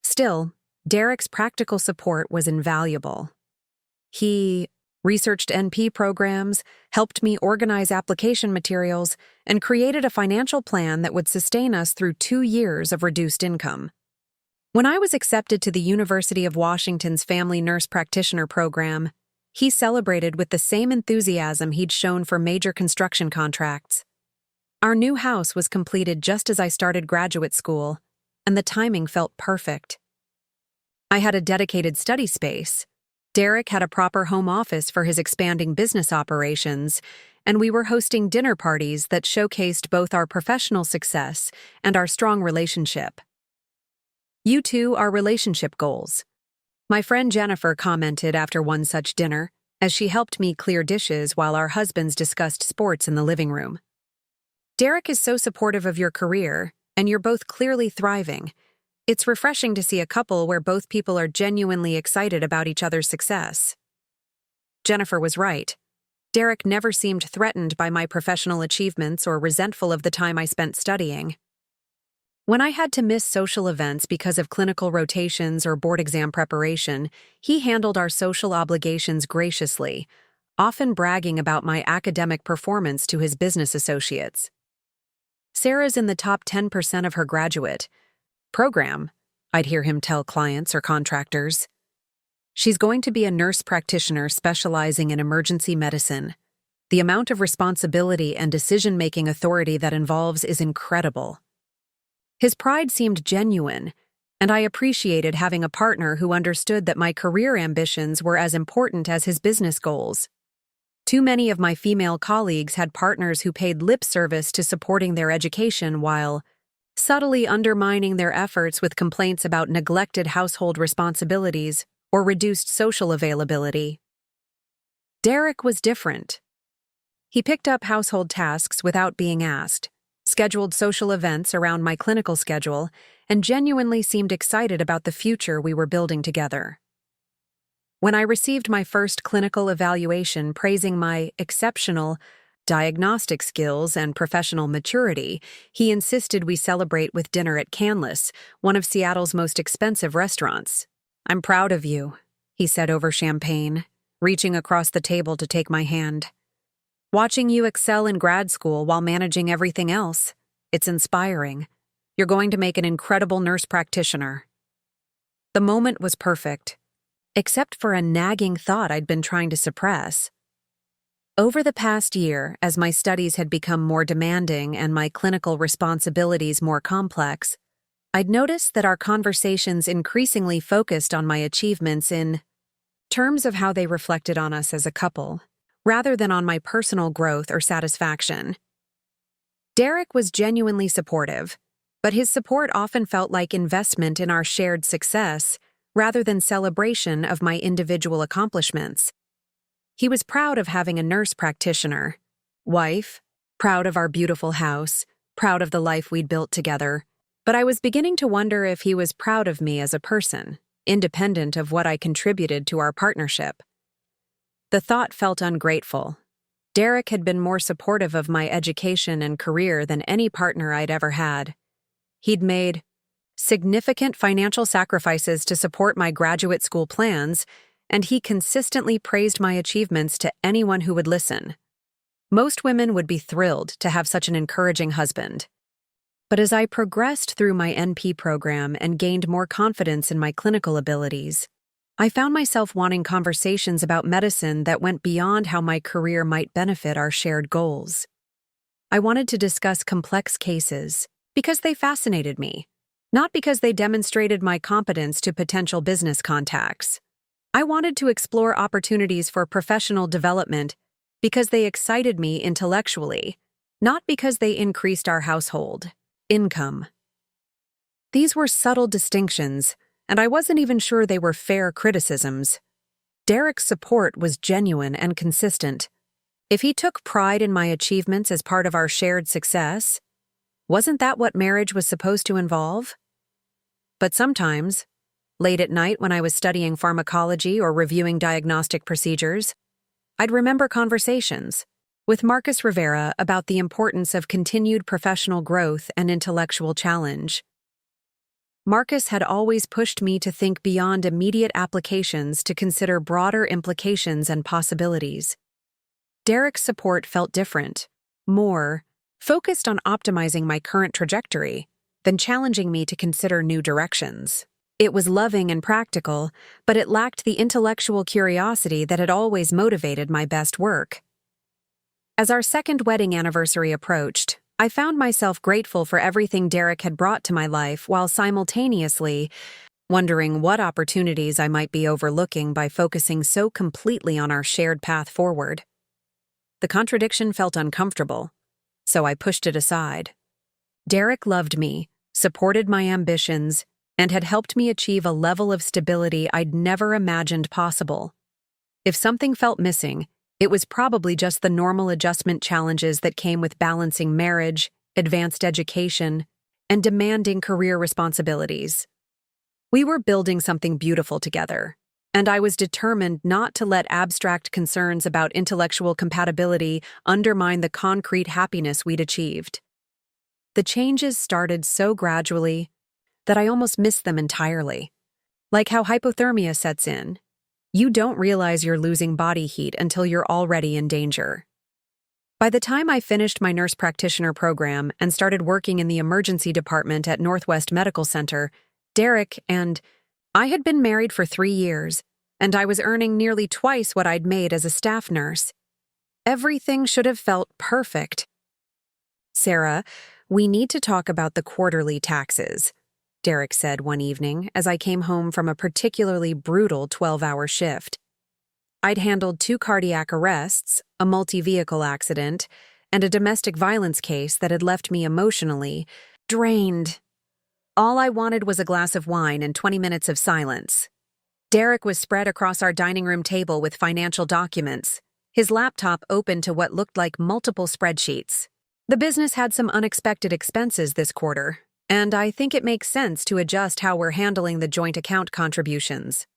Still, Derek's practical support was invaluable. He researched NP programs, helped me organize application materials, and created a financial plan that would sustain us through 2 years of reduced income. When I was accepted to the University of Washington's Family Nurse Practitioner program, he celebrated with the same enthusiasm he'd shown for major construction contracts. Our new house was completed just as I started graduate school, and the timing felt perfect. I had a dedicated study space. Derek had a proper home office for his expanding business operations, and we were hosting dinner parties that showcased both our professional success and our strong relationship. "You two are relationship goals," my friend Jennifer commented after one such dinner, as she helped me clear dishes while our husbands discussed sports in the living room. "Derek is so supportive of your career, and you're both clearly thriving. It's refreshing to see a couple where both people are genuinely excited about each other's success." Jennifer was right. Derek never seemed threatened by my professional achievements or resentful of the time I spent studying. When I had to miss social events because of clinical rotations or board exam preparation, he handled our social obligations graciously, often bragging about my academic performance to his business associates. Sarah's in the top 10% of her graduate program, I'd hear him tell clients or contractors. She's going to be a nurse practitioner specializing in emergency medicine. The amount of responsibility and decision-making authority that involves is incredible. His pride seemed genuine, and I appreciated having a partner who understood that my career ambitions were as important as his business goals. Too many of my female colleagues had partners who paid lip service to supporting their education while subtly undermining their efforts with complaints about neglected household responsibilities or reduced social availability. Derek was different. He picked up household tasks without being asked, scheduled social events around my clinical schedule, and genuinely seemed excited about the future we were building together. When I received my first clinical evaluation praising my exceptional diagnostic skills and professional maturity, he insisted we celebrate with dinner at Canlis, one of Seattle's most expensive restaurants. "I'm proud of you," he said over champagne, reaching across the table to take my hand. "Watching you excel in grad school while managing everything else, it's inspiring. You're going to make an incredible nurse practitioner." The moment was perfect, except for a nagging thought I'd been trying to suppress. Over the past year, as my studies had become more demanding and my clinical responsibilities more complex, I'd noticed that our conversations increasingly focused on my achievements in terms of how they reflected on us as a couple, rather than on my personal growth or satisfaction. Derek was genuinely supportive, but his support often felt like investment in our shared success rather than celebration of my individual accomplishments. He was proud of having a nurse practitioner, wife, proud of our beautiful house, proud of the life we'd built together, but I was beginning to wonder if he was proud of me as a person, independent of what I contributed to our partnership. The thought felt ungrateful. Derek had been more supportive of my education and career than any partner I'd ever had. He'd made significant financial sacrifices to support my graduate school plans, and he consistently praised my achievements to anyone who would listen. Most women would be thrilled to have such an encouraging husband. But as I progressed through my NP program and gained more confidence in my clinical abilities, I found myself wanting conversations about medicine that went beyond how my career might benefit our shared goals. I wanted to discuss complex cases because they fascinated me, not because they demonstrated my competence to potential business contacts. I wanted to explore opportunities for professional development because they excited me intellectually, not because they increased our household income. These were subtle distinctions, and I wasn't even sure they were fair criticisms. Derek's support was genuine and consistent. If he took pride in my achievements as part of our shared success, wasn't that what marriage was supposed to involve? But sometimes, late at night when I was studying pharmacology or reviewing diagnostic procedures, I'd remember conversations with Marcus Rivera about the importance of continued professional growth and intellectual challenge. Marcus had always pushed me to think beyond immediate applications to consider broader implications and possibilities. Derek's support felt different, more focused on optimizing my current trajectory than challenging me to consider new directions. It was loving and practical, but it lacked the intellectual curiosity that had always motivated my best work. As our second wedding anniversary approached, I found myself grateful for everything Derek had brought to my life while simultaneously wondering what opportunities I might be overlooking by focusing so completely on our shared path forward. The contradiction felt uncomfortable, so I pushed it aside. Derek loved me, supported my ambitions, and had helped me achieve a level of stability I'd never imagined possible. If something felt missing, it was probably just the normal adjustment challenges that came with balancing marriage, advanced education, and demanding career responsibilities. We were building something beautiful together, and I was determined not to let abstract concerns about intellectual compatibility undermine the concrete happiness we'd achieved. The changes started so gradually that I almost missed them entirely. Like how hypothermia sets in. You don't realize you're losing body heat until you're already in danger. By the time I finished my nurse practitioner program and started working in the emergency department at Northwest Medical Center, Derek and I had been married for 3 years, and I was earning nearly twice what I'd made as a staff nurse. Everything should have felt perfect. "Sarah, we need to talk about the quarterly taxes," Derek said one evening as I came home from a particularly brutal 12-hour shift. I'd handled 2 cardiac arrests, a multi-vehicle accident, and a domestic violence case that had left me emotionally drained. All I wanted was a glass of wine and 20 minutes of silence. Derek was spread across our dining room table with financial documents, his laptop open to what looked like multiple spreadsheets. The business had some unexpected expenses this quarter, and I think it makes sense to adjust how we're handling the joint account contributions.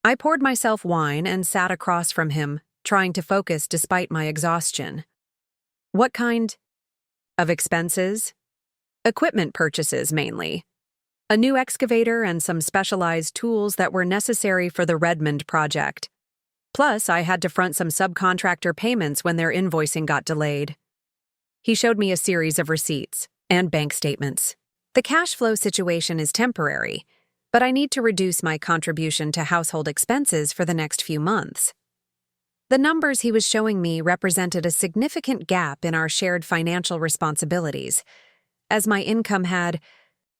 I poured myself wine and sat across from him, trying to focus despite my exhaustion. "What kind of expenses?" "Equipment purchases, mainly. A new excavator and some specialized tools that were necessary for the Redmond project. Plus, I had to front some subcontractor payments when their invoicing got delayed." He showed me a series of receipts and bank statements. "The cash flow situation is temporary, but I need to reduce my contribution to household expenses for the next few months." The numbers he was showing me represented a significant gap in our shared financial responsibilities. As my income had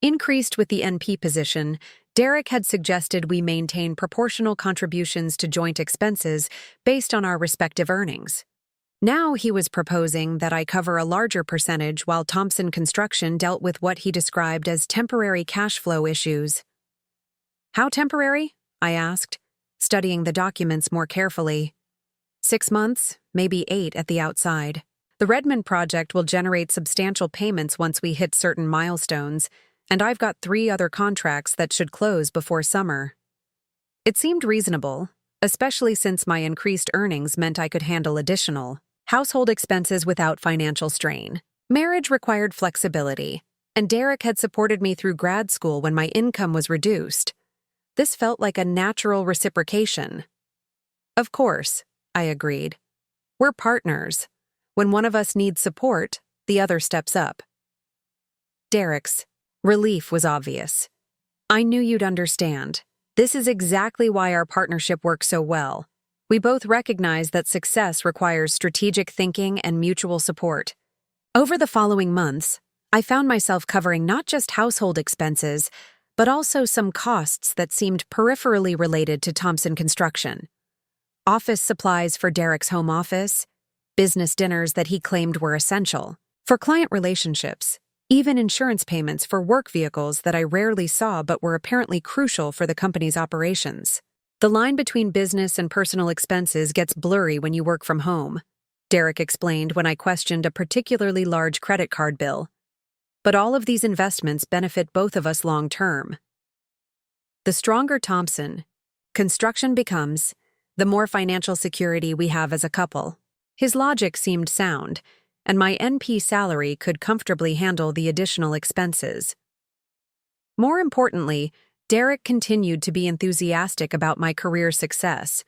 increased with the NP position, Derek had suggested we maintain proportional contributions to joint expenses based on our respective earnings. Now he was proposing that I cover a larger percentage while Thompson Construction dealt with what he described as temporary cash flow issues. "How temporary?" I asked, studying the documents more carefully. 6 months, maybe 8 at the outside. The Redmond project will generate substantial payments once we hit certain milestones, and I've got 3 other contracts that should close before summer. It seemed reasonable, especially since my increased earnings meant I could handle additional household expenses without financial strain. Marriage required flexibility, and Derek had supported me through grad school when my income was reduced. This felt like a natural reciprocation. "Of course," I agreed. "We're partners. When one of us needs support, the other steps up." Derek's relief was obvious. "I knew you'd understand. This is exactly why our partnership works so well. We both recognize that success requires strategic thinking and mutual support." Over the following months, I found myself covering not just household expenses, but also some costs that seemed peripherally related to Thompson Construction. Office supplies for Derek's home office, business dinners that he claimed were essential. For client relationships, even insurance payments for work vehicles that I rarely saw but were apparently crucial for the company's operations. "The line between business and personal expenses gets blurry when you work from home," Derek explained when I questioned a particularly large credit card bill. "But all of these investments benefit both of us long term. The stronger Thompson Construction becomes, the more financial security we have as a couple." His logic seemed sound, and my NP salary could comfortably handle the additional expenses. More importantly, Derek continued to be enthusiastic about my career success,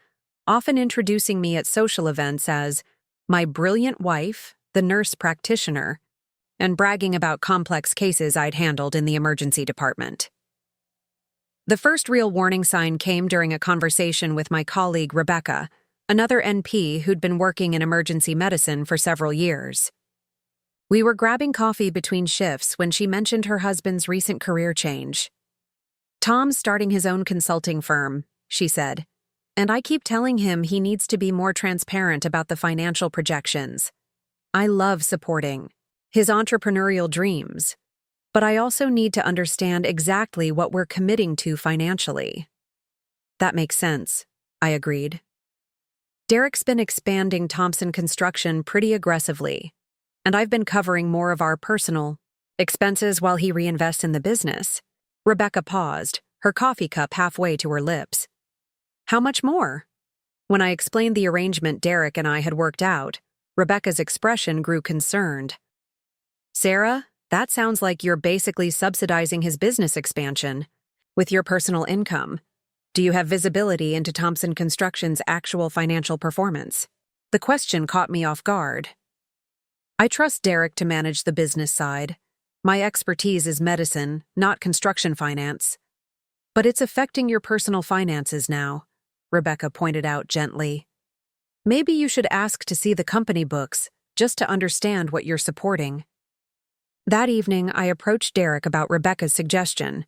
often introducing me at social events as my brilliant wife, the nurse practitioner, and bragging about complex cases I'd handled in the emergency department. The first real warning sign came during a conversation with my colleague Rebecca, another NP who'd been working in emergency medicine for several years. We were grabbing coffee between shifts when she mentioned her husband's recent career change. "Tom's starting his own consulting firm," she said, "and I keep telling him he needs to be more transparent about the financial projections. I love supporting his entrepreneurial dreams, but I also need to understand exactly what we're committing to financially." "That makes sense," I agreed. Derek's been expanding Thompson Construction pretty aggressively, and I've been covering more of our personal expenses while he reinvests in the business. Rebecca paused, her coffee cup halfway to her lips. "How much more?" When I explained the arrangement Derek and I had worked out, Rebecca's expression grew concerned. "Sarah, that sounds like you're basically subsidizing his business expansion with your personal income. Do you have visibility into Thompson Construction's actual financial performance?" The question caught me off guard. I trust Derek to manage the business side. My expertise is medicine, not construction finance. But it's affecting your personal finances now, Rebecca pointed out gently. Maybe you should ask to see the company books, just to understand what you're supporting. That evening, I approached Derek about Rebecca's suggestion.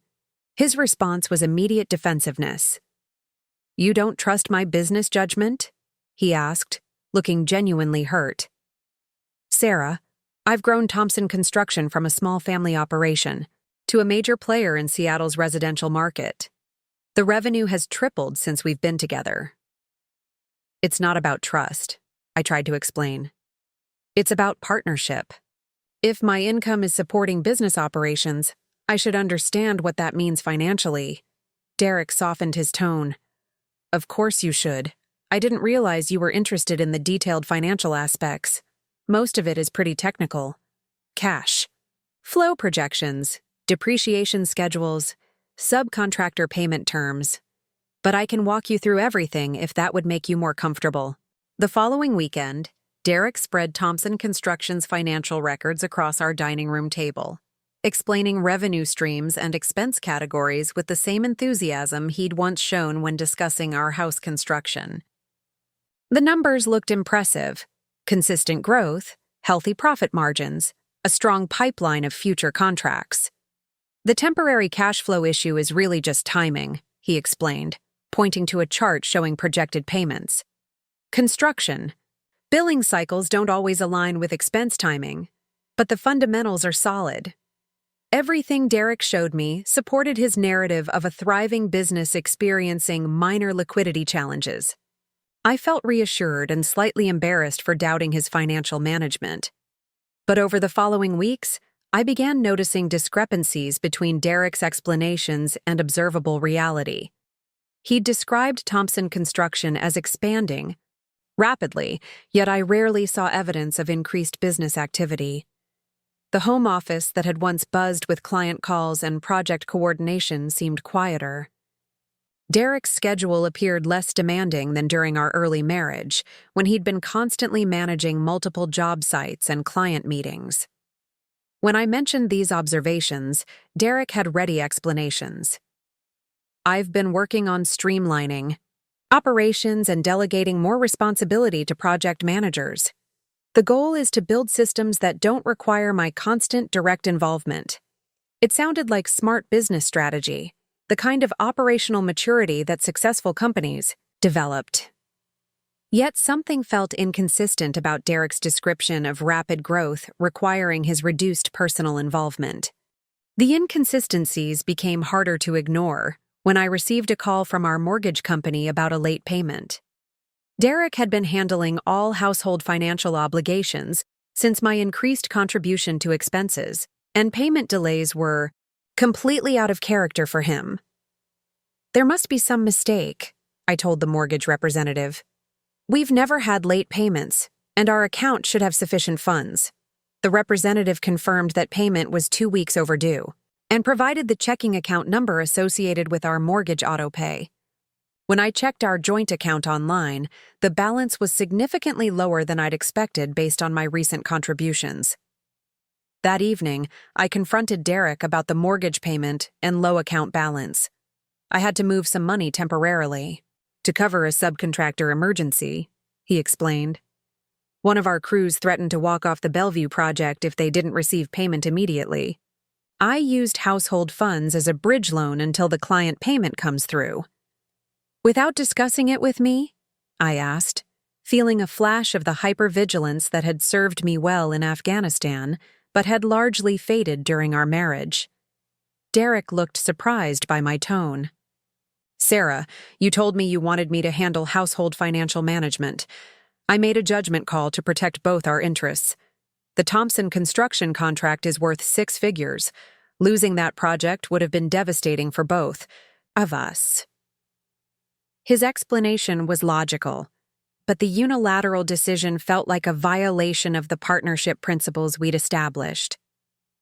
His response was immediate defensiveness. "You don't trust my business judgment?" he asked, looking genuinely hurt. "Sarah, I've grown Thompson Construction from a small family operation to a major player in Seattle's residential market. The revenue has tripled since we've been together." "It's not about trust," I tried to explain. "It's about partnership. If my income is supporting business operations, I should understand what that means financially." Derek softened his tone. "Of course you should. I didn't realize you were interested in the detailed financial aspects. Most of it is pretty technical. Cash flow projections, depreciation schedules, subcontractor payment terms. But I can walk you through everything if that would make you more comfortable." The following weekend, Derek spread Thompson Construction's financial records across our dining room table, explaining revenue streams and expense categories with the same enthusiasm he'd once shown when discussing our house construction. The numbers looked impressive: consistent growth, healthy profit margins, a strong pipeline of future contracts. "The temporary cash flow issue is really just timing," he explained, pointing to a chart showing projected payments. "Construction billing cycles don't always align with expense timing, but the fundamentals are solid." Everything Derek showed me supported his narrative of a thriving business experiencing minor liquidity challenges. I felt reassured and slightly embarrassed for doubting his financial management. But over the following weeks, I began noticing discrepancies between Derek's explanations and observable reality. He described Thompson Construction as expanding rapidly, yet I rarely saw evidence of increased business activity. The home office that had once buzzed with client calls and project coordination seemed quieter. Derek's schedule appeared less demanding than during our early marriage, when he'd been constantly managing multiple job sites and client meetings. When I mentioned these observations, Derek had ready explanations. "I've been working on streamlining operations and delegating more responsibility to project managers. The goal is to build systems that don't require my constant direct involvement." It sounded like smart business strategy, the kind of operational maturity that successful companies developed. Yet something felt inconsistent about Derek's description of rapid growth requiring his reduced personal involvement. The inconsistencies became harder to ignore when I received a call from our mortgage company about a late payment. Derek had been handling all household financial obligations since my increased contribution to expenses, and payment delays were completely out of character for him. "There must be some mistake," I told the mortgage representative. "We've never had late payments, and our account should have sufficient funds." The representative confirmed that payment was 2 weeks overdue and provided the checking account number associated with our mortgage autopay. When I checked our joint account online, the balance was significantly lower than I'd expected based on my recent contributions. That evening, I confronted Derek about the mortgage payment and low account balance. I had to move some money temporarily to cover a subcontractor emergency, he explained. One of our crews threatened to walk off the Bellevue project if they didn't receive payment immediately. I used household funds as a bridge loan until the client payment comes through. "Without discussing it with me?" I asked, feeling a flash of the hypervigilance that had served me well in Afghanistan, but had largely faded during our marriage. Derek looked surprised by my tone. "Sarah, you told me you wanted me to handle household financial management. I made a judgment call to protect both our interests. The Thompson Construction contract is worth 6 figures. Losing that project would have been devastating for both of us." His explanation was logical, but the unilateral decision felt like a violation of the partnership principles we'd established.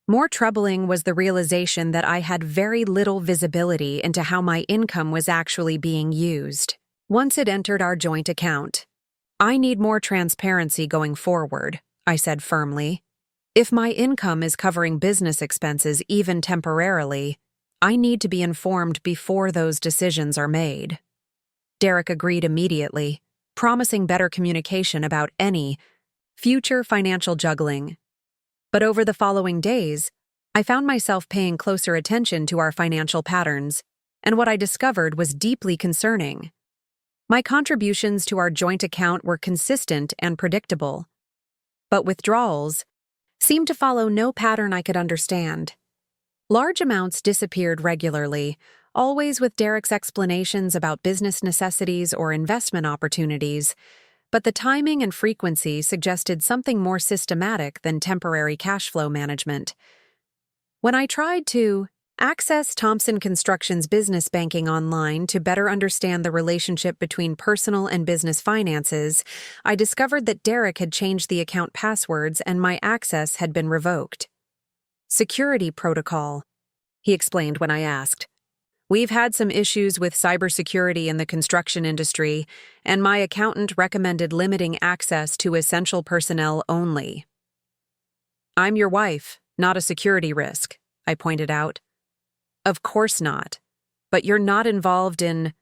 More troubling was the realization that I had very little visibility into how my income was actually being used once it entered our joint account. "I need more transparency going forward," I said firmly. If my income is covering business expenses even temporarily, I need to be informed before those decisions are made. Derek agreed immediately, promising better communication about any future financial juggling. But over the following days, I found myself paying closer attention to our financial patterns, and what I discovered was deeply concerning. My contributions to our joint account were consistent and predictable, but withdrawals seemed to follow no pattern I could understand. Large amounts disappeared regularly, always with Derek's explanations about business necessities or investment opportunities, but the timing and frequency suggested something more systematic than temporary cash flow management. When I tried to access Thompson Construction's business banking online to better understand the relationship between personal and business finances, I discovered that Derek had changed the account passwords and my access had been revoked. Security protocol, he explained when I asked. We've had some issues with cybersecurity in the construction industry, and my accountant recommended limiting access to essential personnel only. I'm your wife, not a security risk, I pointed out. Of course not. But you're not involved in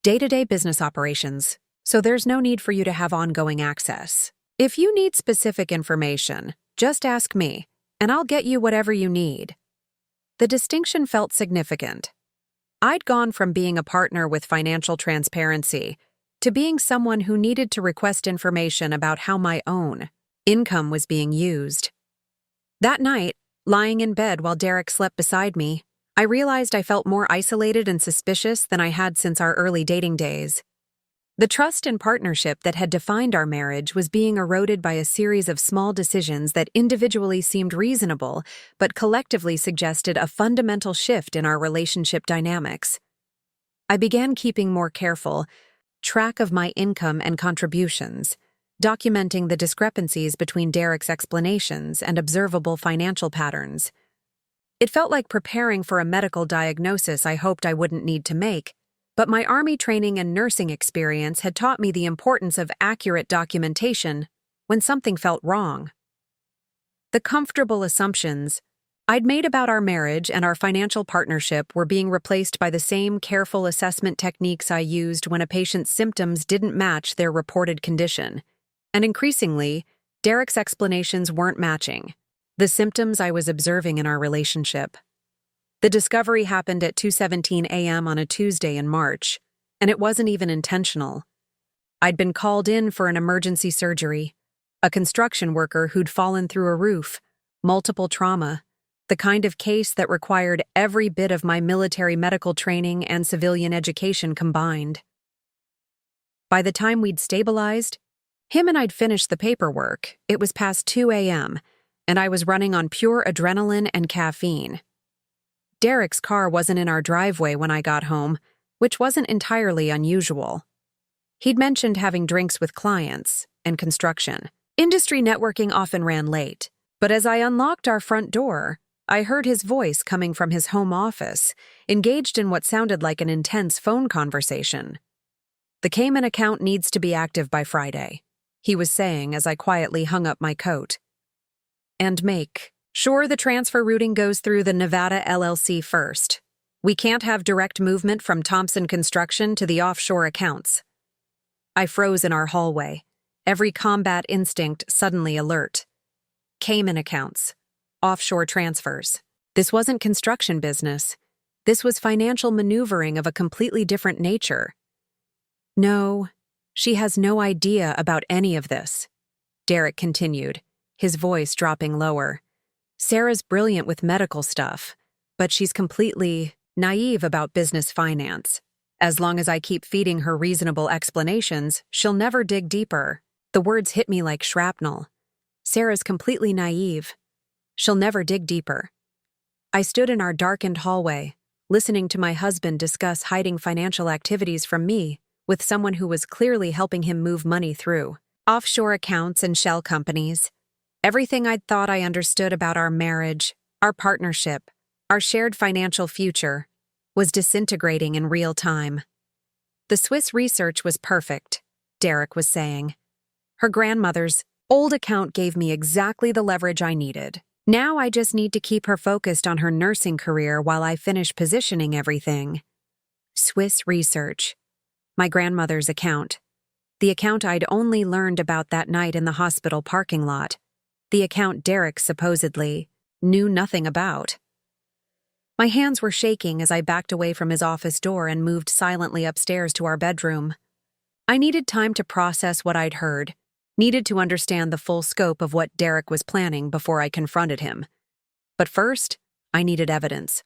day-to-day business operations, so there's no need for you to have ongoing access. If you need specific information, just ask me, and I'll get you whatever you need. The distinction felt significant. I'd gone from being a partner with financial transparency to being someone who needed to request information about how my own income was being used. That night, lying in bed while Derek slept beside me, I realized I felt more isolated and suspicious than I had since our early dating days. The trust and partnership that had defined our marriage was being eroded by a series of small decisions that individually seemed reasonable, but collectively suggested a fundamental shift in our relationship dynamics. I began keeping more careful track of my income and contributions, documenting the discrepancies between Derek's explanations and observable financial patterns. It felt like preparing for a medical diagnosis I hoped I wouldn't need to make, but my Army training and nursing experience had taught me the importance of accurate documentation when something felt wrong. The comfortable assumptions I'd made about our marriage and our financial partnership were being replaced by the same careful assessment techniques I used when a patient's symptoms didn't match their reported condition. And increasingly, Derek's explanations weren't matching the symptoms I was observing in our relationship. The discovery happened at 2:17 a.m. on a Tuesday in March, and it wasn't even intentional. I'd been called in for an emergency surgery, a construction worker who'd fallen through a roof, multiple trauma, the kind of case that required every bit of my military medical training and civilian education combined. By the time we'd stabilized, him and I'd finished the paperwork. It was past 2 a.m., and I was running on pure adrenaline and caffeine. Derek's car wasn't in our driveway when I got home, which wasn't entirely unusual. He'd mentioned having drinks with clients and construction. Industry networking often ran late, but as I unlocked our front door, I heard his voice coming from his home office, engaged in what sounded like an intense phone conversation. The Cayman account needs to be active by Friday, he was saying as I quietly hung up my coat. And make sure the transfer routing goes through the Nevada LLC first. We can't have direct movement from Thompson Construction to the offshore accounts. I froze in our hallway, every combat instinct suddenly alert. Cayman accounts. Offshore transfers. This wasn't construction business. This was financial maneuvering of a completely different nature. No, she has no idea about any of this, Derek continued, his voice dropping lower. Sarah's brilliant with medical stuff, but she's completely naive about business finance. As long as I keep feeding her reasonable explanations, she'll never dig deeper. The words hit me like shrapnel. Sarah's completely naive. She'll never dig deeper. I stood in our darkened hallway, listening to my husband discuss hiding financial activities from me with someone who was clearly helping him move money through offshore accounts and shell companies. Everything I'd thought I understood about our marriage, our partnership, our shared financial future, was disintegrating in real time. The Swiss research was perfect, Derek was saying. Her grandmother's old account gave me exactly the leverage I needed. Now I just need to keep her focused on her nursing career while I finish positioning everything. Swiss research. My grandmother's account. The account I'd only learned about that night in the hospital parking lot. The account Derek supposedly knew nothing about. My hands were shaking as I backed away from his office door and moved silently upstairs to our bedroom. I needed time to process what I'd heard, needed to understand the full scope of what Derek was planning before I confronted him. But first, I needed evidence.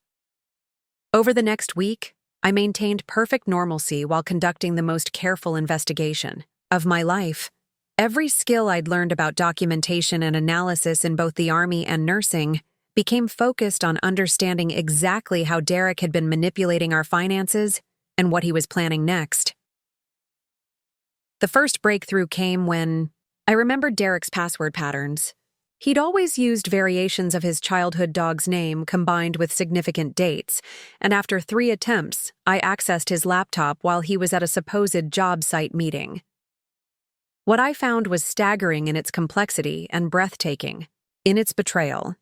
Over the next week, I maintained perfect normalcy while conducting the most careful investigation of my life. Every skill I'd learned about documentation and analysis in both the Army and nursing became focused on understanding exactly how Derek had been manipulating our finances and what he was planning next. The first breakthrough came when I remembered Derek's password patterns. He'd always used variations of his childhood dog's name combined with significant dates, and after 3 attempts, I accessed his laptop while he was at a supposed job site meeting. What I found was staggering in its complexity and breathtaking in its betrayal.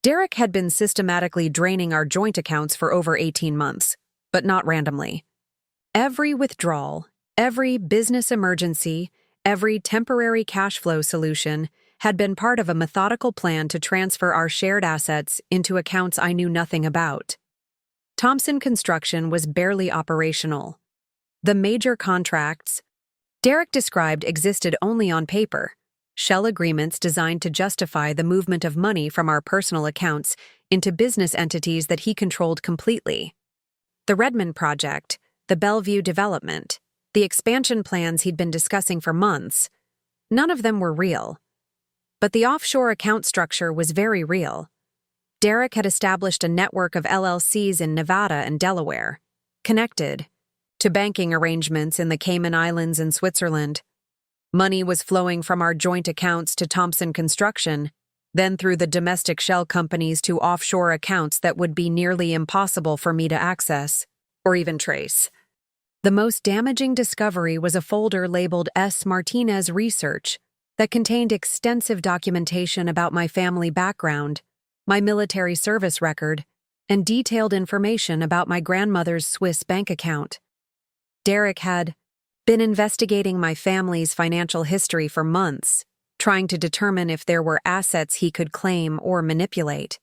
Derek had been systematically draining our joint accounts for over 18 months, but not randomly. Every withdrawal, every business emergency, every temporary cash flow solution had been part of a methodical plan to transfer our shared assets into accounts I knew nothing about. Thompson Construction was barely operational. The major contracts Derek described existed only on paper, shell agreements designed to justify the movement of money from our personal accounts into business entities that he controlled completely. The Redmond project, the Bellevue development, the expansion plans he'd been discussing for months, none of them were real. But the offshore account structure was very real. Derek had established a network of LLCs in Nevada and Delaware, connected to banking arrangements in the Cayman Islands and Switzerland. Money was flowing from our joint accounts to Thompson Construction, then through the domestic shell companies to offshore accounts that would be nearly impossible for me to access or even trace. The most damaging discovery was a folder labeled S. Martinez Research that contained extensive documentation about my family background, my military service record, and detailed information about my grandmother's Swiss bank account. Derek had been investigating my family's financial history for months, trying to determine if there were assets he could claim or manipulate.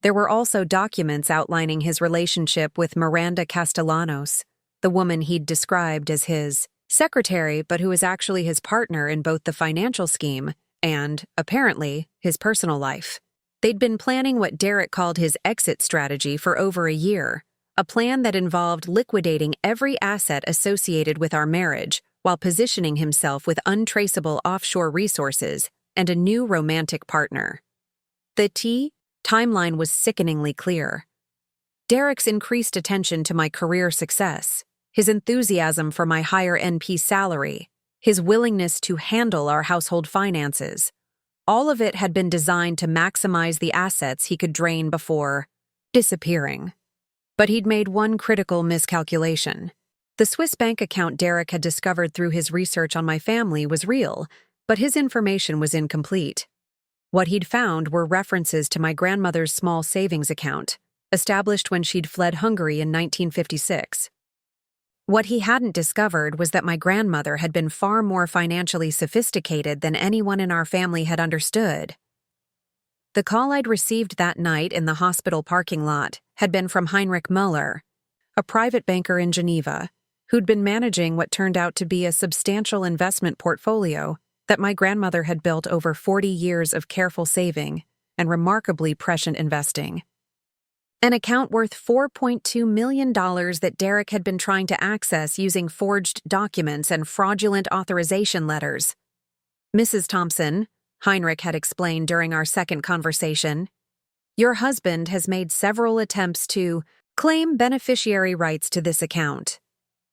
There were also documents outlining his relationship with Miranda Castellanos, the woman he'd described as his secretary but who was actually his partner in both the financial scheme and, apparently, his personal life. They'd been planning what Derek called his exit strategy for over a year, a plan that involved liquidating every asset associated with our marriage while positioning himself with untraceable offshore resources and a new romantic partner. The timeline was sickeningly clear. Derek's increased attention to my career success, his enthusiasm for my higher NP salary, his willingness to handle our household finances, all of it had been designed to maximize the assets he could drain before disappearing. But he'd made one critical miscalculation. The Swiss bank account Derek had discovered through his research on my family was real, but his information was incomplete. What he'd found were references to my grandmother's small savings account, established when she'd fled Hungary in 1956. What he hadn't discovered was that my grandmother had been far more financially sophisticated than anyone in our family had understood. The call I'd received that night in the hospital parking lot had been from Heinrich Müller, a private banker in Geneva, who'd been managing what turned out to be a substantial investment portfolio that my grandmother had built over 40 years of careful saving and remarkably prescient investing. An account worth $4.2 million that Derek had been trying to access using forged documents and fraudulent authorization letters. Mrs. Thompson, Heinrich had explained during our second conversation, your husband has made several attempts to claim beneficiary rights to this account.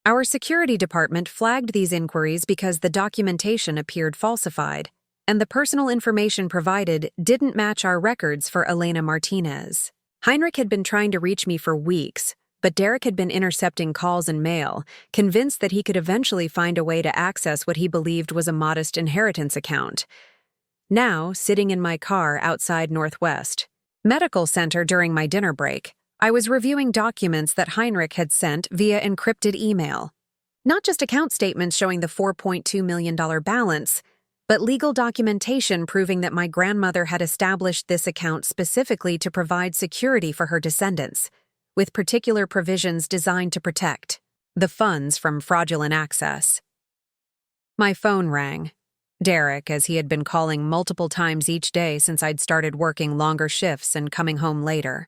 Our security department flagged these inquiries because the documentation appeared falsified, and the personal information provided didn't match our records for Elena Martinez. Heinrich had been trying to reach me for weeks, But Derek had been intercepting calls and mail, convinced that he could eventually find a way to access what he believed was a modest inheritance account. Now, sitting in my car outside Northwest Medical Center during my dinner break, I was reviewing documents that Heinrich had sent via encrypted email. Not just account statements showing the $4.2 million balance, but legal documentation proving that my grandmother had established this account specifically to provide security for her descendants, with particular provisions designed to protect the funds from fraudulent access. My phone rang. Derek, as he had been calling multiple times each day since I'd started working longer shifts and coming home later.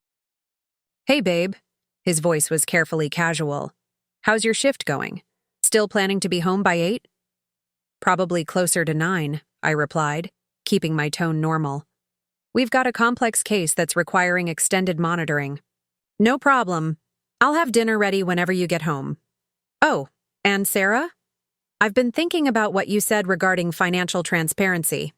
"Hey, babe." His voice was carefully casual. "How's your shift going? Still planning to be home by 8? "Probably closer to 9, I replied, keeping my tone normal. "We've got a complex case that's requiring extended monitoring." "No problem. I'll have dinner ready whenever you get home." "Oh, and Sarah? I've been thinking about what you said regarding financial transparency.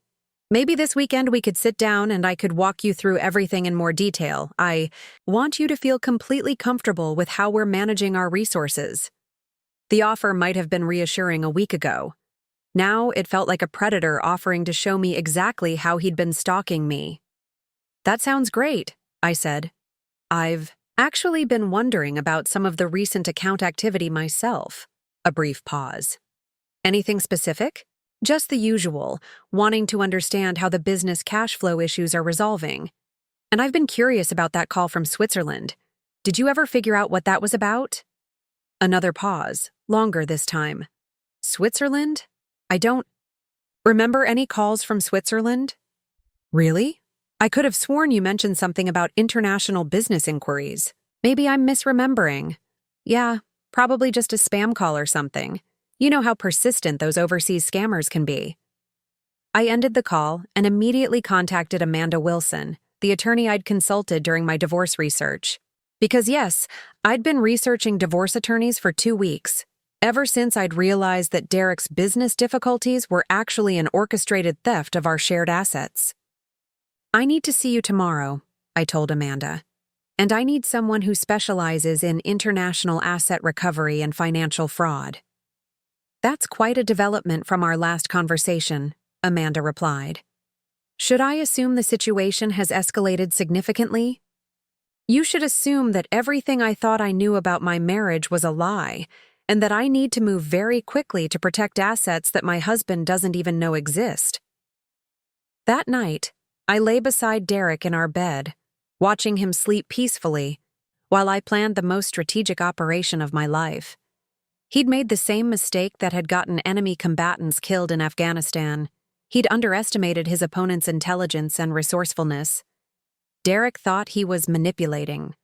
Maybe this weekend we could sit down and I could walk you through everything in more detail. I want you to feel completely comfortable with how we're managing our resources." The offer might have been reassuring a week ago. Now it felt like a predator offering to show me exactly how he'd been stalking me. "That sounds great," I said. "I've actually been wondering about some of the recent account activity myself." A brief pause. "Anything specific?" "Just the usual, wanting to understand how the business cash flow issues are resolving. And I've been curious about that call from Switzerland. Did you ever figure out what that was about?" Another pause, longer this time. "Switzerland? I don't remember any calls from Switzerland." "Really? I could have sworn you mentioned something about international business inquiries. Maybe I'm misremembering." "Yeah, probably just a spam call or something. You know how persistent those overseas scammers can be." I ended the call and immediately contacted Amanda Wilson, the attorney I'd consulted during my divorce research. Because yes, I'd been researching divorce attorneys for 2 weeks, ever since I'd realized that Derek's business difficulties were actually an orchestrated theft of our shared assets. "I need to see you tomorrow," I told Amanda. "And I need someone who specializes in international asset recovery and financial fraud." "That's quite a development from our last conversation," Amanda replied. "Should I assume the situation has escalated significantly?" "You should assume that everything I thought I knew about my marriage was a lie, and that I need to move very quickly to protect assets that my husband doesn't even know exist." That night, I lay beside Derek in our bed, watching him sleep peacefully, while I planned the most strategic operation of my life. He'd made the same mistake that had gotten enemy combatants killed in Afghanistan. He'd underestimated his opponent's intelligence and resourcefulness. Derek thought he was manipulating.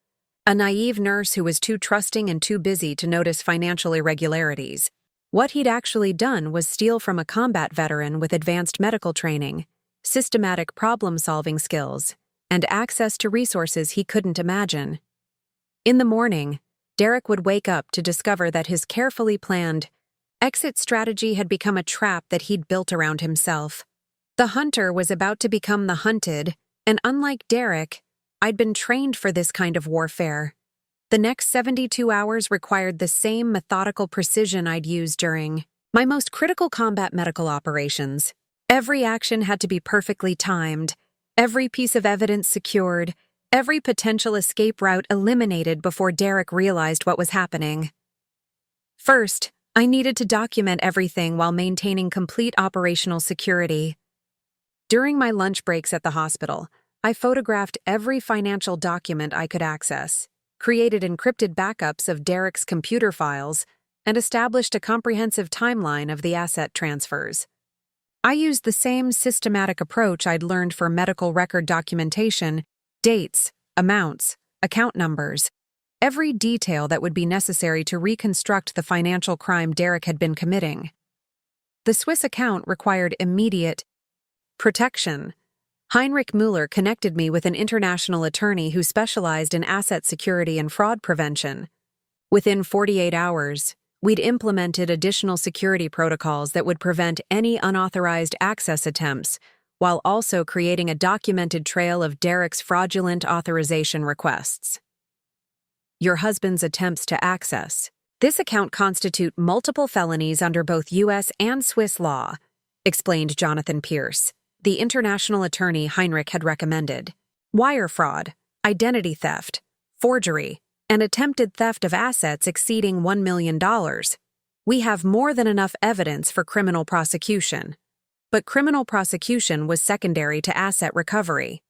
A naive nurse who was too trusting and too busy to notice financial irregularities. What he'd actually done was steal from a combat veteran with advanced medical training, systematic problem-solving skills, and access to resources he couldn't imagine. In the morning, Derek would wake up to discover that his carefully planned exit strategy had become a trap that he'd built around himself. The hunter was about to become the hunted, and unlike Derek, I'd been trained for this kind of warfare. The next 72 hours required the same methodical precision I'd used during my most critical combat medical operations. Every action had to be perfectly timed, every piece of evidence secured, every potential escape route eliminated before Derek realized what was happening. First, I needed to document everything while maintaining complete operational security. During my lunch breaks at the hospital, I photographed every financial document I could access, created encrypted backups of Derek's computer files, and established a comprehensive timeline of the asset transfers. I used the same systematic approach I'd learned for medical record documentation: dates, amounts, account numbers, every detail that would be necessary to reconstruct the financial crime Derek had been committing. The Swiss account required immediate protection. Heinrich Müller connected me with an international attorney who specialized in asset security and fraud prevention. Within 48 hours, we'd implemented additional security protocols that would prevent any unauthorized access attempts, while also creating a documented trail of Derek's fraudulent authorization requests. your husband's attempts to access. This account constitute multiple felonies under both U.S. and Swiss law, explained Jonathan Pierce, the international attorney Heinrich had recommended. Wire fraud, identity theft, forgery, and attempted theft of assets exceeding $1 million. We have more than enough evidence for criminal prosecution. But criminal prosecution was secondary to asset recovery.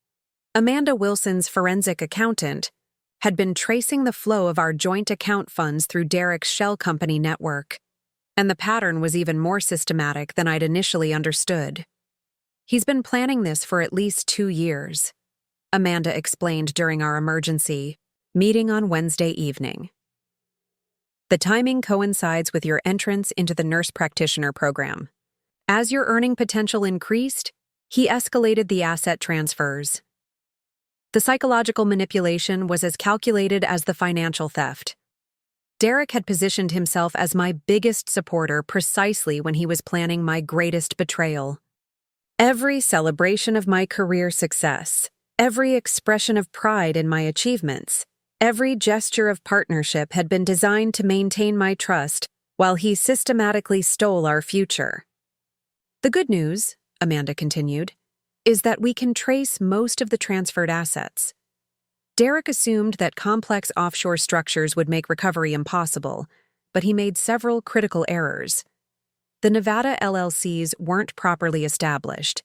Amanda Wilson's forensic accountant had been tracing the flow of our joint account funds through Derek's shell company network, and the pattern was even more systematic than I'd initially understood. He's been planning this for at least 2 years, Amanda explained during our emergency meeting on Wednesday evening. The timing coincides with your entrance into the nurse practitioner program. As your earning potential increased, he escalated the asset transfers. The psychological manipulation was as calculated as the financial theft. Derek had positioned himself as my biggest supporter precisely when he was planning my greatest betrayal. Every celebration of my career success, every expression of pride in my achievements, every gesture of partnership had been designed to maintain my trust while he systematically stole our future. The good news, Amanda continued, is that we can trace most of the transferred assets. Derek assumed that complex offshore structures would make recovery impossible, but he made several critical errors. The Nevada LLCs weren't properly established.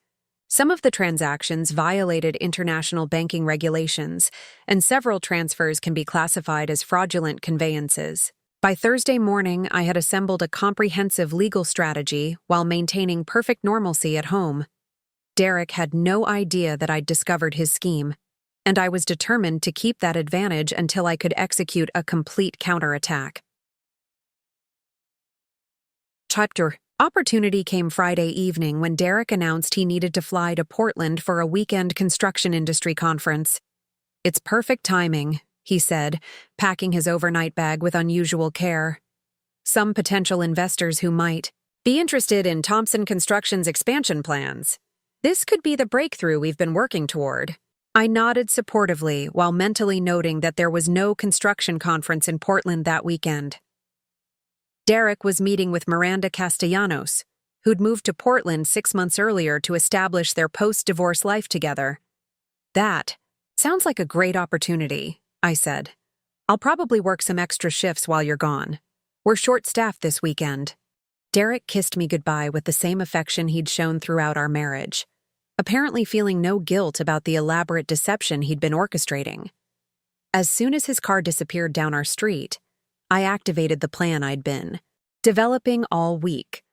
Some of the transactions violated international banking regulations, and several transfers can be classified as fraudulent conveyances. By Thursday morning, I had assembled a comprehensive legal strategy while maintaining perfect normalcy at home. Derek had no idea that I'd discovered his scheme, and I was determined to keep that advantage until I could execute a complete counterattack. Chapter. Opportunity came Friday evening when Derek announced he needed to fly to Portland for a weekend construction industry conference. It's perfect timing, he said, packing his overnight bag with unusual care. Some potential investors who might be interested in Thompson Construction's expansion plans. This could be the breakthrough we've been working toward. I nodded supportively while mentally noting that there was no construction conference in Portland that weekend. Derek was meeting with Miranda Castellanos, who'd moved to Portland 6 months earlier to establish their post-divorce life together. That sounds like a great opportunity, I said. I'll probably work some extra shifts while you're gone. We're short-staffed this weekend. Derek kissed me goodbye with the same affection he'd shown throughout our marriage, apparently feeling no guilt about the elaborate deception he'd been orchestrating. As soon as his car disappeared down our street, I activated the plan I'd been developing all week.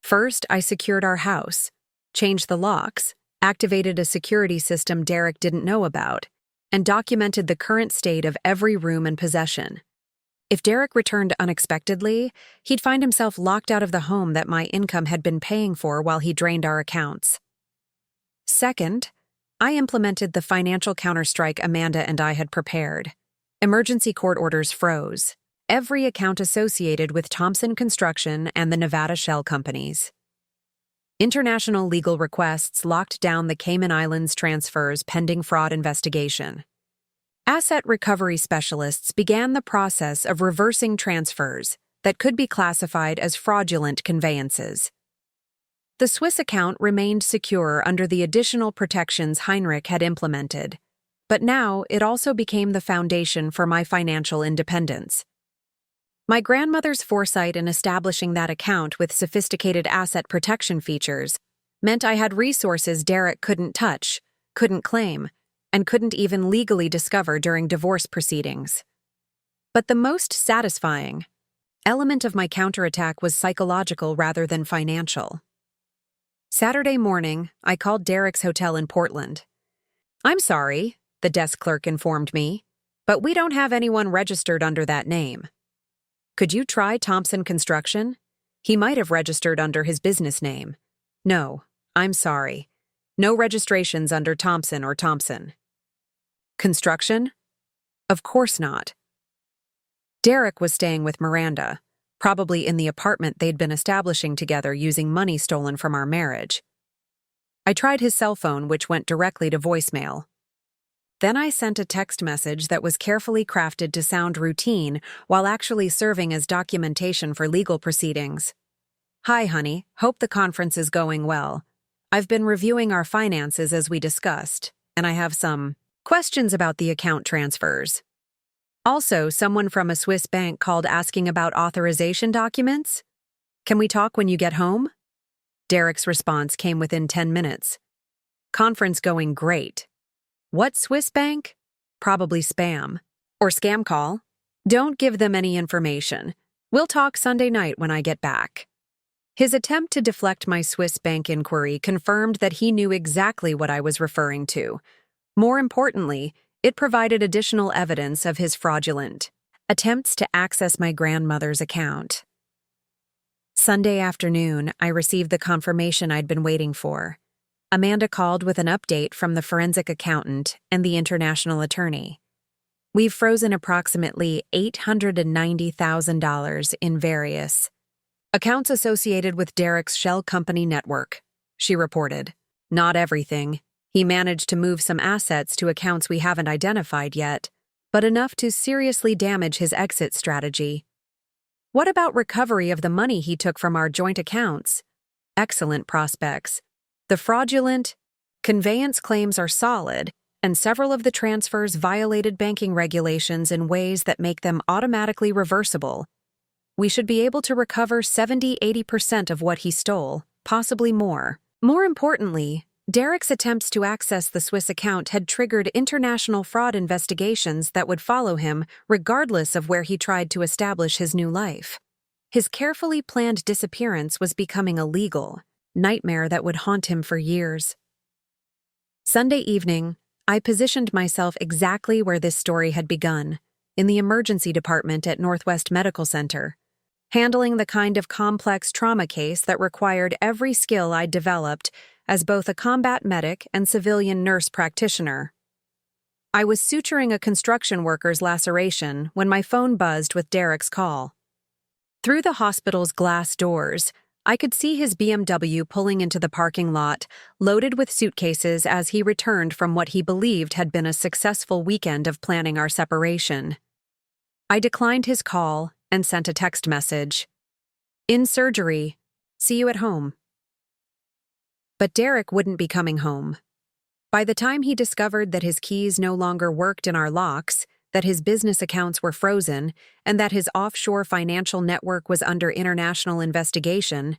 First, I secured our house, changed the locks, activated a security system Derek didn't know about, and documented the current state of every room and possession. If Derek returned unexpectedly, he'd find himself locked out of the home that my income had been paying for while he drained our accounts. Second, I implemented the financial counterstrike Amanda and I had prepared. Emergency court orders froze every account associated with Thompson Construction and the Nevada shell companies. International legal requests locked down the Cayman Islands transfers pending fraud investigation. Asset recovery specialists began the process of reversing transfers that could be classified as fraudulent conveyances. The Swiss account remained secure under the additional protections Heinrich had implemented, but now it also became the foundation for my financial independence. My grandmother's foresight in establishing that account with sophisticated asset protection features meant I had resources Derek couldn't touch, couldn't claim, and couldn't even legally discover during divorce proceedings. But the most satisfying element of my counterattack was psychological rather than financial. Saturday morning, I called Derek's hotel in Portland. "I'm sorry," the desk clerk informed me, "but we don't have anyone registered under that name. Could you try Thompson Construction? He might have registered under his business name." "No, I'm sorry. No registrations under Thompson or Thompson." "Construction? Of course not." Derek was staying with Miranda, probably in the apartment they'd been establishing together using money stolen from our marriage. I tried his cell phone, which went directly to voicemail. Then I sent a text message that was carefully crafted to sound routine while actually serving as documentation for legal proceedings. "Hi, honey. Hope the conference is going well. I've been reviewing our finances as we discussed, and I have some questions about the account transfers. Also, someone from a Swiss bank called asking about authorization documents. Can we talk when you get home?" Derek's response came within 10 minutes. "Conference going great. What Swiss bank? Probably spam. Or scam call. Don't give them any information. We'll talk Sunday night when I get back." His attempt to deflect my Swiss bank inquiry confirmed that he knew exactly what I was referring to. More importantly, it provided additional evidence of his fraudulent attempts to access my grandmother's account. Sunday afternoon, I received the confirmation I'd been waiting for. Amanda called with an update from the forensic accountant and the international attorney. "We've frozen approximately $890,000 in various accounts associated with Derek's shell company network," she reported. "Not everything. He managed to move some assets to accounts we haven't identified yet, but enough to seriously damage his exit strategy." "What about recovery of the money he took from our joint accounts?" "Excellent prospects. The fraudulent conveyance claims are solid, and several of the transfers violated banking regulations in ways that make them automatically reversible. We should be able to recover 70–80% of what he stole, possibly more." More importantly, Derek's attempts to access the Swiss account had triggered international fraud investigations that would follow him regardless of where he tried to establish his new life. His carefully planned disappearance was becoming a legal nightmare that would haunt him for years. Sunday evening, I positioned myself exactly where this story had begun, in the emergency department at Northwest Medical Center, handling the kind of complex trauma case that required every skill I'd developed as both a combat medic and civilian nurse practitioner. I was suturing a construction worker's laceration when my phone buzzed with Derek's call. Through the hospital's glass doors, I could see his BMW pulling into the parking lot, loaded with suitcases as he returned from what he believed had been a successful weekend of planning our separation. I declined his call and sent a text message. "In surgery. See you at home." But Derek wouldn't be coming home. By the time he discovered that his keys no longer worked in our locks, that his business accounts were frozen, and that his offshore financial network was under international investigation,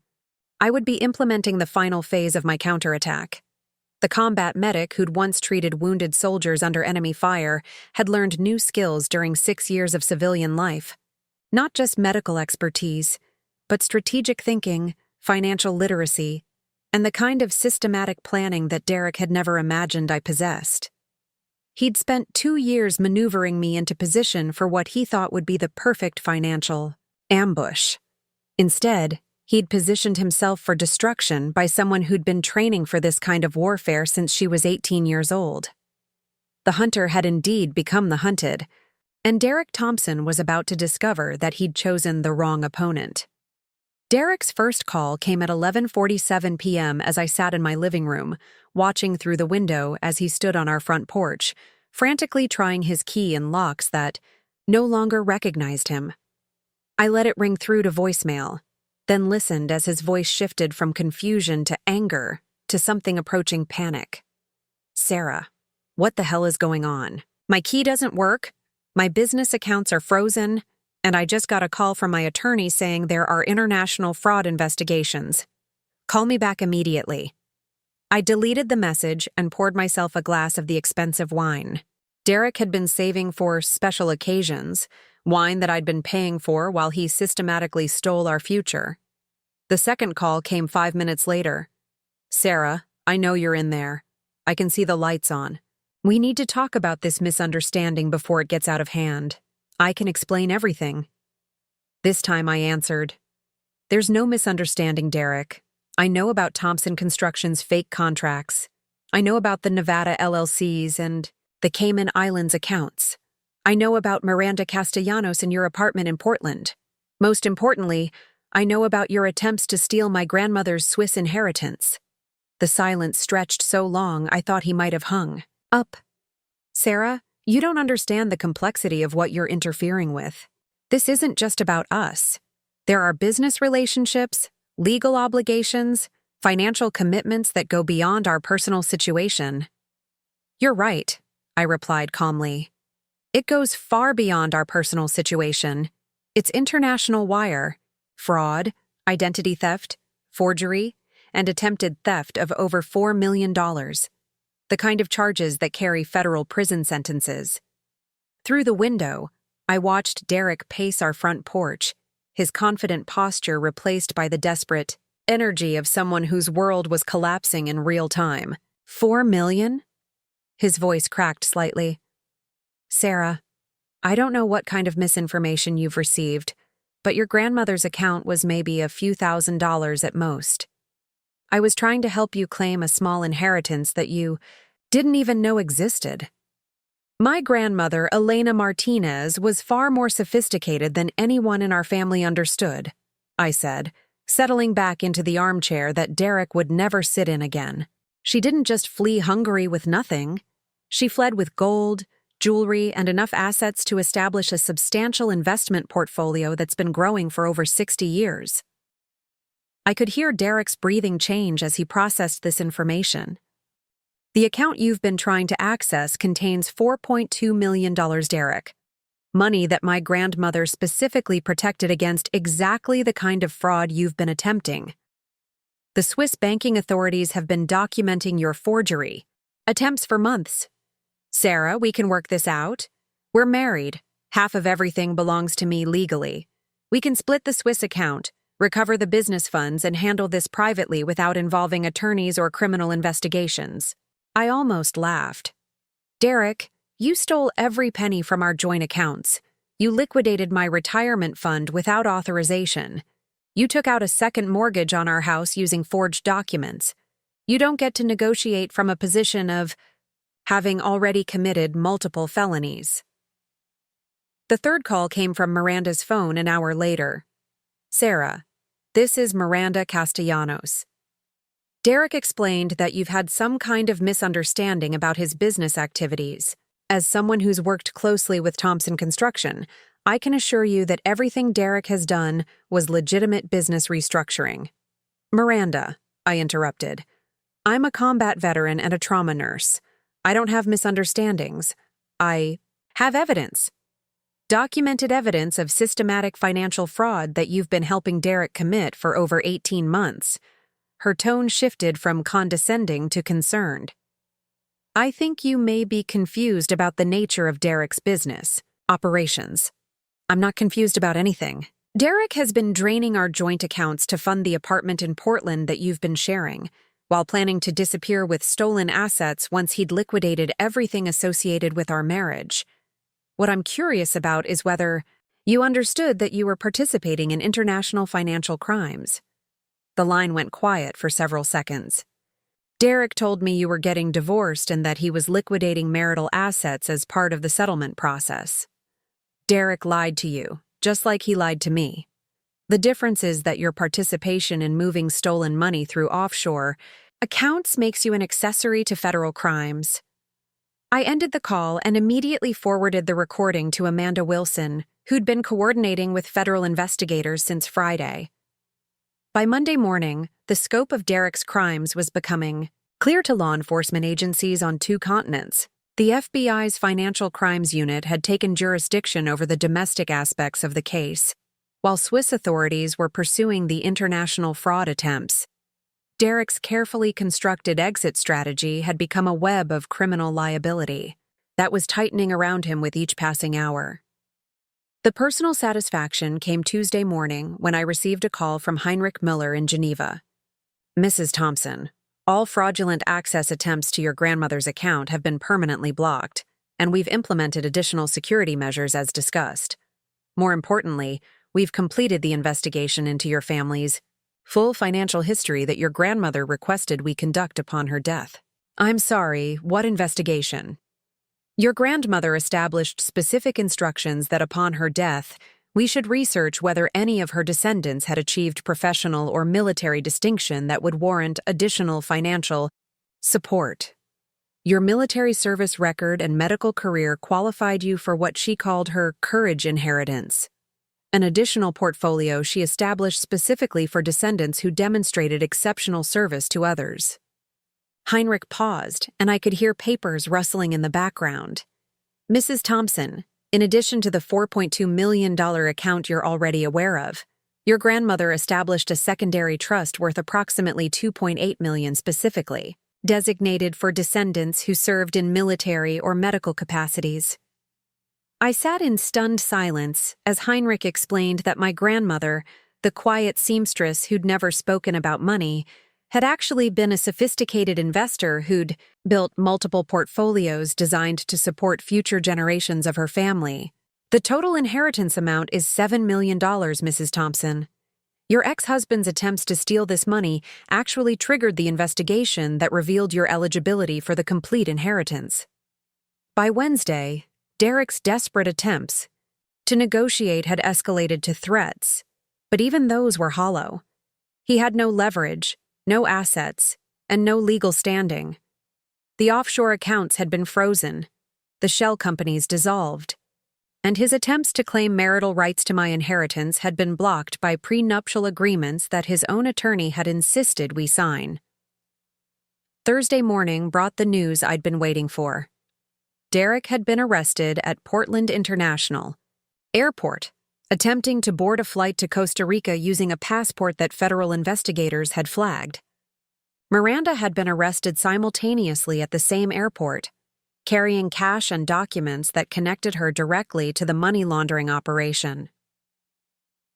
I would be implementing the final phase of my counterattack. The combat medic who'd once treated wounded soldiers under enemy fire had learned new skills during 6 years of civilian life. Not just medical expertise, but strategic thinking, financial literacy, and the kind of systematic planning that Derek had never imagined I possessed. He'd spent 2 years maneuvering me into position for what he thought would be the perfect financial ambush. Instead, he'd positioned himself for destruction by someone who'd been training for this kind of warfare since she was 18 years old. The hunter had indeed become the hunted, and Derek Thompson was about to discover that he'd chosen the wrong opponent. Derek's first call came at 11:47 p.m. as I sat in my living room, watching through the window as he stood on our front porch, frantically trying his key in locks that no longer recognized him. I let it ring through to voicemail, then listened as his voice shifted from confusion to anger to something approaching panic. "Sarah, what the hell is going on? My key doesn't work, my business accounts are frozen, and I just got a call from my attorney saying there are international fraud investigations. Call me back immediately." I deleted the message and poured myself a glass of the expensive wine Derek had been saving for special occasions, wine that I'd been paying for while he systematically stole our future. The second call came 5 minutes later. "Sarah, I know you're in there. I can see the lights on. We need to talk about this misunderstanding before it gets out of hand. I can explain everything." This time I answered, "There's no misunderstanding, Derek. I know about Thompson Construction's fake contracts. I know about the Nevada LLCs and the Cayman Islands accounts. I know about Miranda Castellanos in your apartment in Portland. Most importantly, I know about your attempts to steal my grandmother's Swiss inheritance." The silence stretched so long I thought he might have hung up. Sarah, you don't understand the complexity of what you're interfering with. This isn't just about us. There are business relationships, legal obligations, financial commitments that go beyond our personal situation. You're right, I replied calmly. It goes far beyond our personal situation. It's international wire, fraud, identity theft, forgery, and attempted theft of over $4 million. The kind of charges that carry federal prison sentences. Through the window, I watched Derek pace our front porch, his confident posture replaced by the desperate energy of someone whose world was collapsing in real time. $4 million? His voice cracked slightly. Sarah, I don't know what kind of misinformation you've received, but your grandmother's account was maybe a few $1,000s at most. I was trying to help you claim a small inheritance that you didn't even know existed. My grandmother, Elena Martinez, was far more sophisticated than anyone in our family understood, I said, settling back into the armchair that Derek would never sit in again. She didn't just flee Hungary with nothing. She fled with gold, jewelry, and enough assets to establish a substantial investment portfolio that's been growing for over 60 years. I could hear Derek's breathing change as he processed this information. The account you've been trying to access contains $4.2 million, Derek. Money that my grandmother specifically protected against exactly the kind of fraud you've been attempting. The Swiss banking authorities have been documenting your forgery attempts for months. Sarah, we can work this out. We're married. Half of everything belongs to me legally. We can split the Swiss account, recover the business funds, and handle this privately without involving attorneys or criminal investigations. I almost laughed. Derek, you stole every penny from our joint accounts. You liquidated my retirement fund without authorization. You took out a second mortgage on our house using forged documents. You don't get to negotiate from a position of having already committed multiple felonies. The third call came from Miranda's phone an hour later. Sarah, this is Miranda Castellanos. Derek explained that you've had some kind of misunderstanding about his business activities. As someone who's worked closely with Thompson Construction, I can assure you that everything Derek has done was legitimate business restructuring. Miranda, I interrupted. I'm a combat veteran and a trauma nurse. I don't have misunderstandings. I have evidence. Documented evidence of systematic financial fraud that you've been helping Derek commit for over 18 months. Her tone shifted from condescending to concerned. I think you may be confused about the nature of Derek's business operations. I'm not confused about anything. Derek has been draining our joint accounts to fund the apartment in Portland that you've been sharing, while planning to disappear with stolen assets once he'd liquidated everything associated with our marriage. What I'm curious about is whether you understood that you were participating in international financial crimes. The line went quiet for several seconds. Derek told me you were getting divorced and that he was liquidating marital assets as part of the settlement process. Derek lied to you, just like he lied to me. The difference is that your participation in moving stolen money through offshore accounts makes you an accessory to federal crimes. I ended the call and immediately forwarded the recording to Amanda Wilson, who'd been coordinating with federal investigators since Friday. By Monday morning, the scope of Derek's crimes was becoming clear to law enforcement agencies on 2 continents. The FBI's Financial Crimes Unit had taken jurisdiction over the domestic aspects of the case, while Swiss authorities were pursuing the international fraud attempts. Derek's carefully constructed exit strategy had become a web of criminal liability that was tightening around him with each passing hour. The personal satisfaction came Tuesday morning when I received a call from Heinrich Müller in Geneva. Mrs. Thompson, all fraudulent access attempts to your grandmother's account have been permanently blocked, and we've implemented additional security measures as discussed. More importantly, we've completed the investigation into your family's full financial history that your grandmother requested we conduct upon her death. I'm sorry, what investigation? Your grandmother established specific instructions that upon her death, we should research whether any of her descendants had achieved professional or military distinction that would warrant additional financial support. Your military service record and medical career qualified you for what she called her courage inheritance, an additional portfolio she established specifically for descendants who demonstrated exceptional service to others. Heinrich paused, and I could hear papers rustling in the background. Mrs. Thompson, in addition to the $4.2 million account you're already aware of, your grandmother established a secondary trust worth approximately $2.8 million specifically, designated for descendants who served in military or medical capacities. I sat in stunned silence as Heinrich explained that my grandmother, the quiet seamstress who'd never spoken about money, had actually been a sophisticated investor who'd built multiple portfolios designed to support future generations of her family. The total inheritance amount is $7 million, Mrs. Thompson. Your ex-husband's attempts to steal this money actually triggered the investigation that revealed your eligibility for the complete inheritance. By Wednesday, Derek's desperate attempts to negotiate had escalated to threats, but even those were hollow. He had no leverage, no assets, and no legal standing. The offshore accounts had been frozen, the shell companies dissolved, and his attempts to claim marital rights to my inheritance had been blocked by prenuptial agreements that his own attorney had insisted we sign. Thursday morning brought the news I'd been waiting for. Derek had been arrested at Portland International Airport, attempting to board a flight to Costa Rica using a passport that federal investigators had flagged. Miranda had been arrested simultaneously at the same airport, carrying cash and documents that connected her directly to the money laundering operation.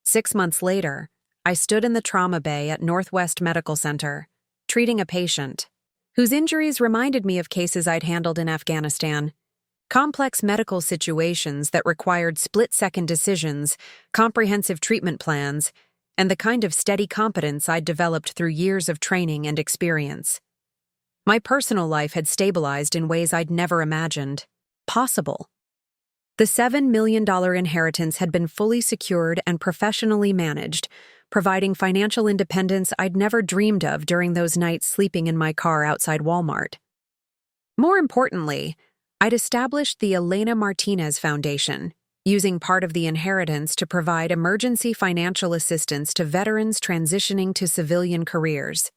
6 months later, I stood in the trauma bay at Northwest Medical Center, treating a patient, whose injuries reminded me of cases I'd handled in Afghanistan. Complex medical situations that required split-second decisions, comprehensive treatment plans, and the kind of steady competence I'd developed through years of training and experience. My personal life had stabilized in ways I'd never imagined possible. The $7 million inheritance had been fully secured and professionally managed, providing financial independence I'd never dreamed of during those nights sleeping in my car outside Walmart. More importantly, I'd established the Elena Martinez Foundation, using part of the inheritance to provide emergency financial assistance to veterans transitioning to civilian careers.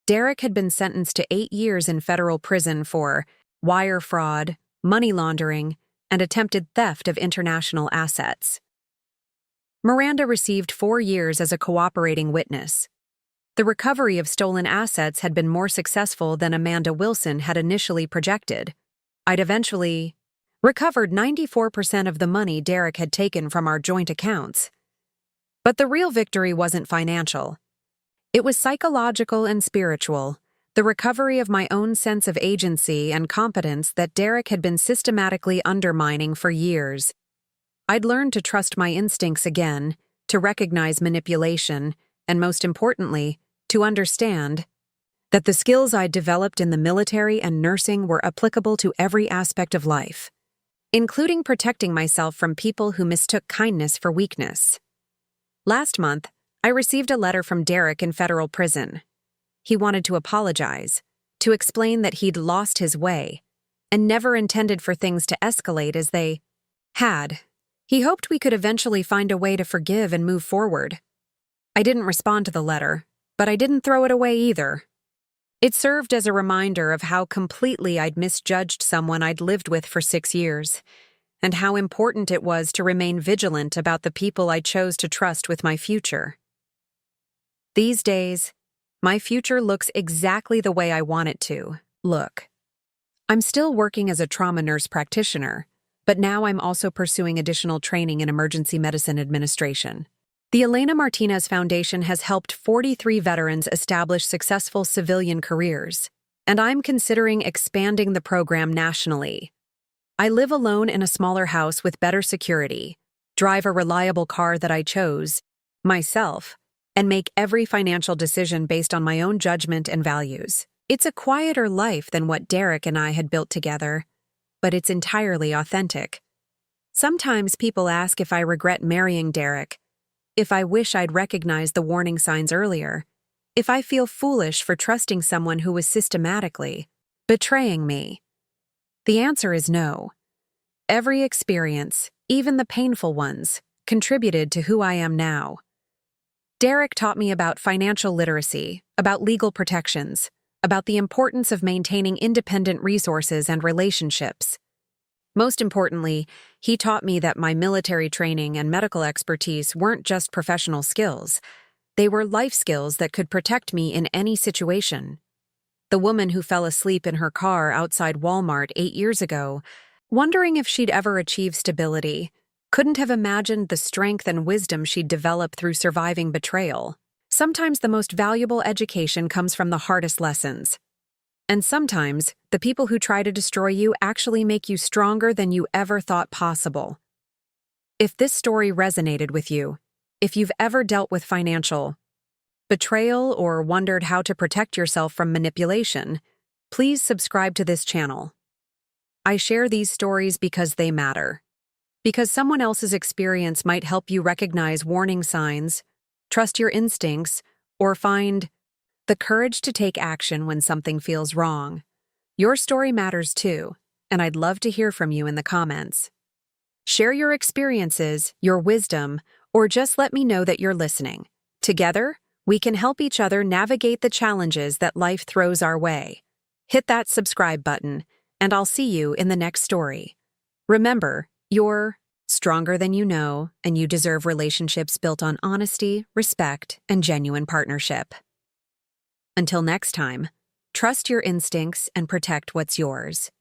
Derek had been sentenced to 8 years in federal prison for wire fraud, money laundering, and attempted theft of international assets. Miranda received 4 years as a cooperating witness. The recovery of stolen assets had been more successful than Amanda Wilson had initially projected. I'd eventually recovered 94% of the money Derek had taken from our joint accounts. But the real victory wasn't financial. It was psychological and spiritual, the recovery of my own sense of agency and competence that Derek had been systematically undermining for years. I'd learned to trust my instincts again, to recognize manipulation, and most importantly, to understand that the skills I'd developed in the military and nursing were applicable to every aspect of life, including protecting myself from people who mistook kindness for weakness. Last month, I received a letter from Derek in federal prison. He wanted to apologize, to explain that he'd lost his way, and never intended for things to escalate as they had. He hoped we could eventually find a way to forgive and move forward. I didn't respond to the letter, but I didn't throw it away either. It served as a reminder of how completely I'd misjudged someone I'd lived with for 6 years, and how important it was to remain vigilant about the people I chose to trust with my future. These days, my future looks exactly the way I want it to look. I'm still working as a trauma nurse practitioner, but now I'm also pursuing additional training in emergency medicine administration. The Elena Martinez Foundation has helped 43 veterans establish successful civilian careers, and I'm considering expanding the program nationally. I live alone in a smaller house with better security, drive a reliable car that I chose, myself, and make every financial decision based on my own judgment and values. It's a quieter life than what Derek and I had built together, but it's entirely authentic. Sometimes people ask if I regret marrying Derek, if I wish I'd recognized the warning signs earlier, if I feel foolish for trusting someone who was systematically Betraying me? The answer is no. Every experience, even the painful ones, contributed to who I am now. Derek taught me about financial literacy, about legal protections, about the importance of maintaining independent resources and relationships. Most importantly, he taught me that my military training and medical expertise weren't just professional skills. They were life skills that could protect me in any situation. The woman who fell asleep in her car outside Walmart 8 years ago, wondering if she'd ever achieve stability, couldn't have imagined the strength and wisdom she'd developed through surviving betrayal. Sometimes the most valuable education comes from the hardest lessons. And sometimes, the people who try to destroy you actually make you stronger than you ever thought possible. If this story resonated with you, if you've ever dealt with financial betrayal or wondered how to protect yourself from manipulation, please subscribe to this channel. I share these stories because they matter. Because someone else's experience might help you recognize warning signs, trust your instincts, or find the courage to take action when something feels wrong. Your story matters too, and I'd love to hear from you in the comments. Share your experiences, your wisdom, or just let me know that you're listening. Together, we can help each other navigate the challenges that life throws our way. Hit that subscribe button, and I'll see you in the next story. Remember, you're stronger than you know, and you deserve relationships built on honesty, respect, and genuine partnership. Until next time, trust your instincts and protect what's yours.